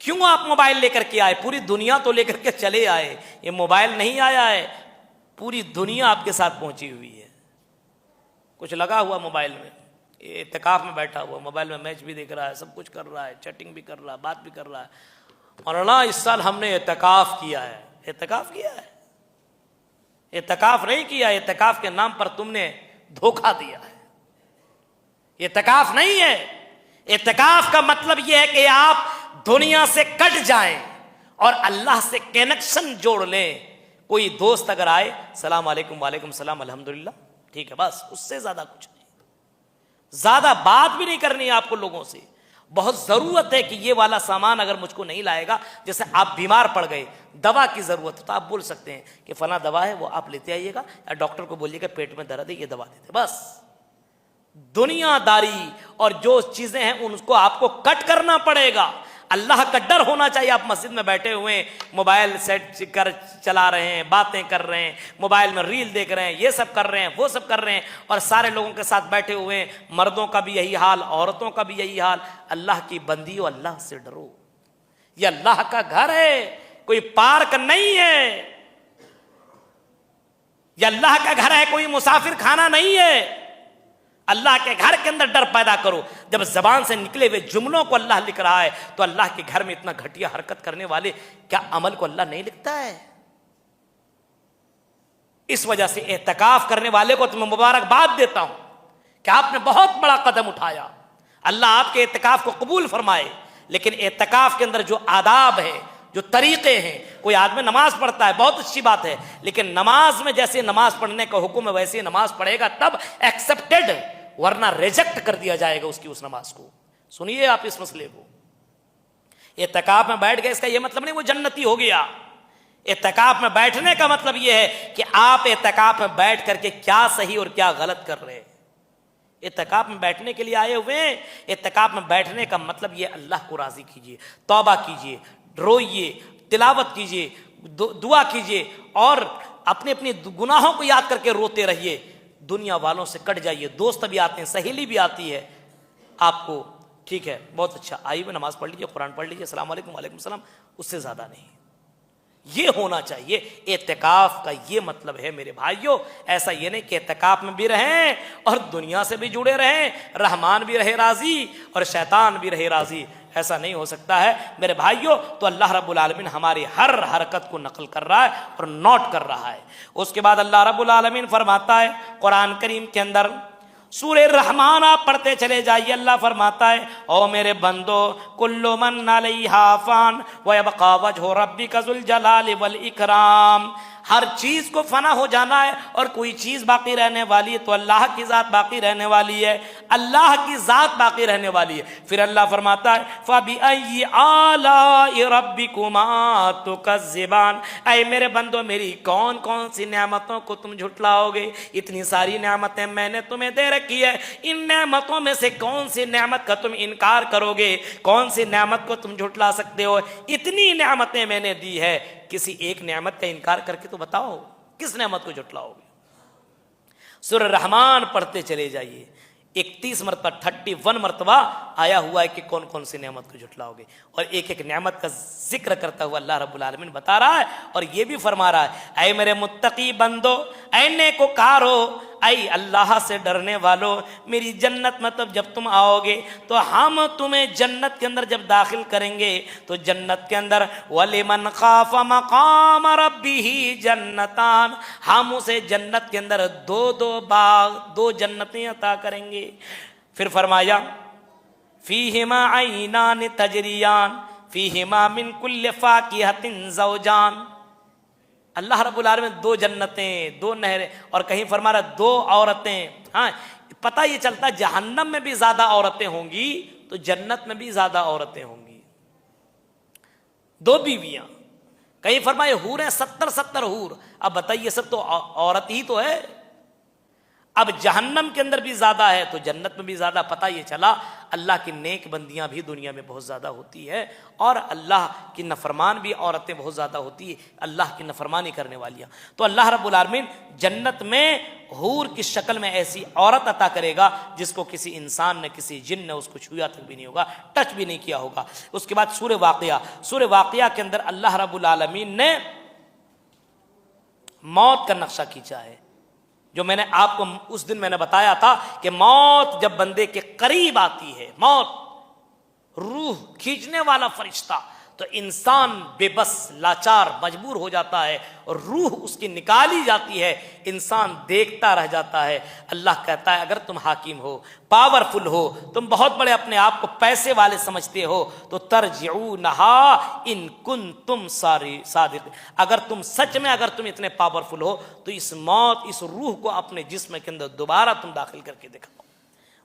क्यों आप मोबाइल लेकर के आए? पूरी दुनिया तो लेकर के चले आए, ये मोबाइल नहीं आया है, पूरी दुनिया आपके साथ पहुंची हुई है। कुछ लगा हुआ मोबाइल में, ये इत्तिकाफ में बैठा हुआ, मोबाइल में मैच भी देख रहा है, सब कुछ कर रहा है, चैटिंग भी कर रहा है, बात भी कर रहा है। और ना इस साल हमने इत्तिकाफ किया है। इत्तिकाफ किया है? इत्तिकाफ नहीं किया, इत्तिकाफ के नाम पर तुमने धोखा दिया है। इत्तिकाफ नहीं है। इत्तिकाफ का मतलब यह है कि आप दुनिया से कट जाएं और अल्लाह से कनेक्शन जोड़ लें। कोई दोस्त अगर आए, सलाम अलैकुम, वालेकुम सलाम, अल्हम्दुलिल्लाह, ठीक है, बस, उससे ज्यादा कुछ नहीं। ज्यादा बात भी नहीं करनी है आपको लोगों से। बहुत जरूरत है कि ये वाला सामान अगर मुझको नहीं लाएगा, जैसे आप बीमार पड़ गए, दवा की जरूरत है, तो आप बोल सकते हैं कि फला दवा है, वो आप लेते आइएगा, या डॉक्टर को बोलिएगा पेट में दर्द है, ये दवा देते। बस दुनियादारी और जो चीजें हैं उनको आपको कट करना पड़ेगा। अल्लाह का डर होना चाहिए। आप मस्जिद में बैठे हुए मोबाइल सेट कर चला रहे हैं, बातें कर रहे हैं, मोबाइल में रील देख रहे हैं, ये सब कर रहे हैं, वो सब कर रहे हैं, और सारे लोगों के साथ बैठे हुए हैं। मर्दों का भी यही हाल, औरतों का भी यही हाल। अल्लाह की बंदियों, अल्लाह से डरो। ये अल्लाह का घर है, कोई पार्क नहीं है। ये अल्लाह का घर है, कोई मुसाफिर खाना नहीं है। अल्लाह के घर के अंदर डर पैदा करो। जब जबान से निकले हुए जुमलों को अल्लाह लिख रहा है, तो अल्लाह के घर में इतना घटिया हरकत करने वाले क्या अमल को अल्लाह नहीं लिखता है? इस वजह से एहतिकाफ करने वाले को तो मैं मुबारकबाद देता हूं कि आपने बहुत बड़ा कदम उठाया। अल्लाह आपके एहतिकाफ को कबूल फरमाए। लेकिन एहतिकाफ के अंदर जो आदाब है, जो तरीके हैं, कोई आदमी नमाज पढ़ता है, बहुत अच्छी बात है, लेकिन नमाज में जैसे नमाज पढ़ने का हुक्म है वैसे नमाज पढ़ेगा तब एक्सेप्टेड, वरना रिजेक्ट कर दिया जाएगा उसकी उस नमाज को। सुनिए आप इस मसले को। एहतिकाफ में बैठ गए इसका यह मतलब नहीं वो जन्नती हो गया। एहतिकाफ में बैठने का मतलब यह है कि आप एहतिकाफ में बैठ करके क्या सही और क्या गलत कर रहे हैं। एहतिकाफ में बैठने के लिए आए हुए हैं। एहतिकाफ में बैठने का मतलब यह अल्लाह को राजी कीजिए, तौबा कीजिए, रोइए, तिलावत कीजिए, दुआ कीजिए, और अपने अपने गुनाहों को याद करके रोते रहिए। दुनिया वालों से कट जाइए। दोस्त भी आते हैं, सहेली भी आती है आपको, ठीक है, बहुत अच्छा, आइए नमाज पढ़ लीजिए, कुरान पढ़ लीजिए, अस्सलाम वालेकुम, वालेकुम सलाम, उससे ज्यादा नहीं। ये होना चाहिए। एहतिकाफ का ये मतलब है मेरे भाइयों। ऐसा ये नहीं कि एहतिकाफ में भी रहें और दुनिया से भी जुड़े रहें, रहमान भी रहे राजी और शैतान भी रहे राजी। ऐसा नहीं हो सकता है मेरे भाइयों। तो अल्लाह रब्बुल आलमीन हमारी हर हरकत को नकल कर रहा है और नोट कर रहा है। उसके बाद अल्लाह रब्बुल आलमीन फरमाता है कुरान करीम के अंदर, सूरे रहमान आप पढ़ते चले जाइए, अल्लाह फरमाता है, ओ मेरे बंदो, कुल्लु मन अलैहा फान व यबका वजहु रब्बिका जुल जलाली वल इकराम। हर चीज को फना हो जाना है और कोई चीज बाकी रहने वाली है, तो अल्लाह की जात बाकी रहने वाली है। अल्लाह की जात बाकी रहने वाली है। फिर अल्लाह फरमाता है, फबिअय्यि आलाइ रब्बिकुमा तुकज़्ज़िबान। ऐ मेरे बंदो, मेरी कौन कौन सी नेमतों को तुम झुटलाओगे? इतनी सारी नेमतें मैंने तुम्हें दे रखी है, इन नेमतों में से कौन सी नेमत का तुम इनकार करोगे? कौन सी नेमत को तुम झुटला सकते हो? इतनी नेमतें मैंने दी है, किसी एक नेमत का इनकार करके तो बताओ, किस नेमत को झुटलाओगे? सूरह रहमान पढ़ते चले जाइए, 31 मरतबा 31 मरतबा आया हुआ है कि कौन कौन सी नेमत को झुटलाओगे, और एक एक नेमत का जिक्र करता हुआ अल्लाह रब्बुल आलमीन बता रहा है। और ये भी फरमा रहा है, ऐ मेरे मुत्तकी बंदो, ऐ नेकोकारो, ऐ अल्लाह से डरने वालों, मेरी जन्नत में तब जब तुम आओगे तो हम तुम्हें जन्नत के अंदर जब दाखिल करेंगे तो जन्नत के अंदर वलिमन खाफ मकाम रब्बिही जन्नतान, हम उसे जन्नत के अंदर दो दो बाग, दो जन्नतें अता करेंगे। फिर फरमाया, फीहिमा ऐनान तजरियान फीहिमा मिन कुल्li फाकिहतिन ज़ौजान। अल्लाह रब्बुल आलमीन दो जन्नतें, दो नहरें, और कहीं फरमा रहा दो औरतें। हाँ, पता ये चलता जहन्नम में भी ज्यादा औरतें होंगी तो जन्नत में भी ज्यादा औरतें होंगी। दो बीवियां, कहीं फरमाए हूर है 70 हूर। अब बताइए, सब तो औरत ही तो है। अब जहन्नम के अंदर भी ज्यादा है तो जन्नत में भी ज्यादा। पता ये चला अल्लाह की नेक बंदियां भी दुनिया में बहुत ज्यादा होती है, और अल्लाह की नफरमान भी औरतें बहुत ज्यादा होती है, अल्लाह की नफरमानी करने वालियां। तो अल्लाह रब्बुल आलमीन जन्नत में हूर की शक्ल में ऐसी औरत अता करेगा जिसको किसी इंसान ने, किसी जिन ने उसको छुआ तक भी नहीं होगा, टच भी नहीं किया होगा। उसके बाद सूरह वाक़िया के अंदर अल्लाह रब्बुल आलमीन ने मौत का नक्शा खींचा है। जो मैंने आपको उस दिन मैंने बताया था कि मौत जब बंदे के करीब आती है, मौत रूह खींचने वाला फरिश्ता, तो इंसान बेबस, लाचार, मजबूर हो जाता है और रूह उसकी निकाली जाती है। इंसान देखता रह जाता है। अल्लाह कहता है, अगर तुम हाकिम हो, पावरफुल हो, तुम बहुत बड़े अपने आप को पैसे वाले समझते हो, तो तरजिऊनहा इन कुंतुम सादिक, अगर तुम सच में, अगर तुम इतने पावरफुल हो तो इस मौत, इस रूह को अपने जिस्म के अंदर दोबारा तुम दाखिल करके दिखाओ।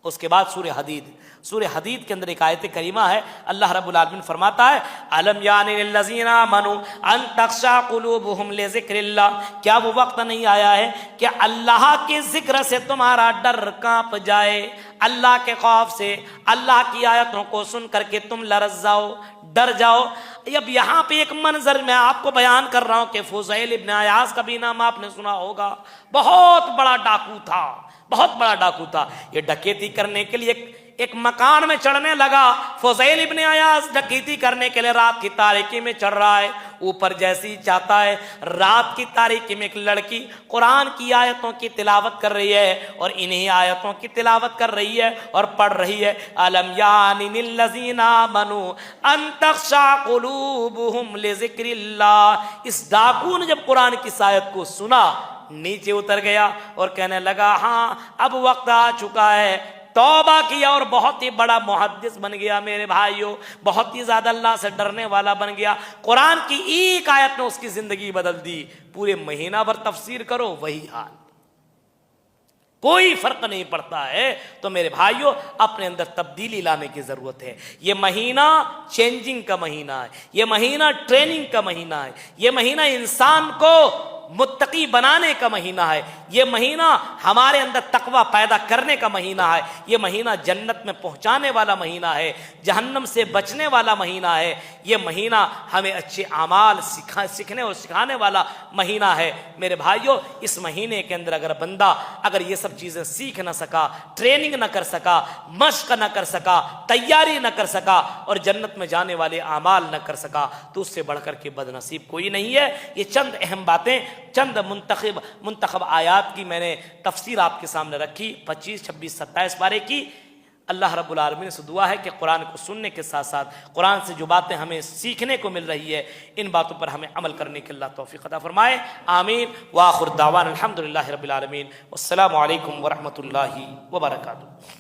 उसके बाद सूर्य हदीद के अंदर एक आयत करीमा है, अल्लाह रब्बुल आलमीन फरमाता है अलम यानि लिल्लज़ीना आमनू अन तख़शा क़ुलूबुहुम लिज़िक्रिल्लाह, क्या वो वक्त नहीं आया है कि अल्लाह के जिक्र से तुम्हारा डर कांप जाए, अल्लाह के खौफ से, अल्लाह की आयतों को सुन करके तुम लरज़ जाओ, डर जाओ। अब यहाँ पे एक मंजर मैं आपको बयान कर रहा हूं कि फुज़ैल इब्न अयाज़ का भी नाम आपने सुना होगा, बहुत बड़ा डाकू था, बहुत बड़ा डाकू था। ये डकैती करने के लिए एक मकान में चढ़ने लगा। फुज़ैल इब्न अयाज़ डकैती करने के लिए रात की तारीकी में चढ़ रहा है, ऊपर जैसे ही चाहता है रात की तारीकी में एक लड़की कुरान की आयतों की तिलावत कर रही है और इन्हीं आयतों की तिलावत कर रही है और पढ़ रही है अलम यानि लिल्लज़ीना आमनू अन तख़शा क़ुलूबुहुम लिज़िक्रिल्लाह। इस डाकू ने जब कुरान की इस आयत को सुना नीचे उतर गया और कहने लगा हाँ अब वक्त आ चुका है, तौबा किया और बहुत ही बड़ा मुहद्दिस बन गया मेरे भाइयों, बहुत ही ज्यादा अल्लाह से डरने वाला बन गया। कुरान की एक आयत ने उसकी जिंदगी बदल दी। पूरे महीना भर तफसीर करो वही हाल, कोई फर्क नहीं पड़ता है। तो मेरे भाइयों अपने अंदर तब्दीली लाने की जरूरत है। ये महीना चेंजिंग का महीना है, ये महीना ट्रेनिंग का महीना है, ये महीना इंसान को मुत्तकी बनाने का महीना है, ये महीना हमारे अंदर तकवा पैदा करने का महीना है, ये महीना जन्नत में पहुंचाने वाला महीना है, जहन्नम से बचने वाला महीना है, ये महीना हमें अच्छे अमाल सीखने और सिखाने वाला महीना है। मेरे भाइयों इस महीने के अंदर अगर बंदा अगर ये सब चीज़ें सीख ना सका, ट्रेनिंग ना कर सका, मश्क ना कर सका, तैयारी ना कर सका और जन्नत में जाने वाले अमाल ना कर सका तो उससे बढ़कर के बदनसीब कोई नहीं है। ये चंद अहम बातें, चंद मुंतखब आयात की मैंने तफसीर आपके सामने रखी, 25, 26, 27 पारे की। अल्लाह रब्बुल आलमीन से दुआ है कि कुरान को सुनने के साथ साथ कुरान से जो बातें हमें सीखने को मिल रही है इन बातों पर हमें अमल करने की अल्लाह तौफीक अता फरमाए। आमीन व आखिर दावाना अल्हम्दुलिल्लाहि रब्बिल आलमीन। वस्सलामु अलैकुम व रहमतुल्लाहि व बरकातुहू।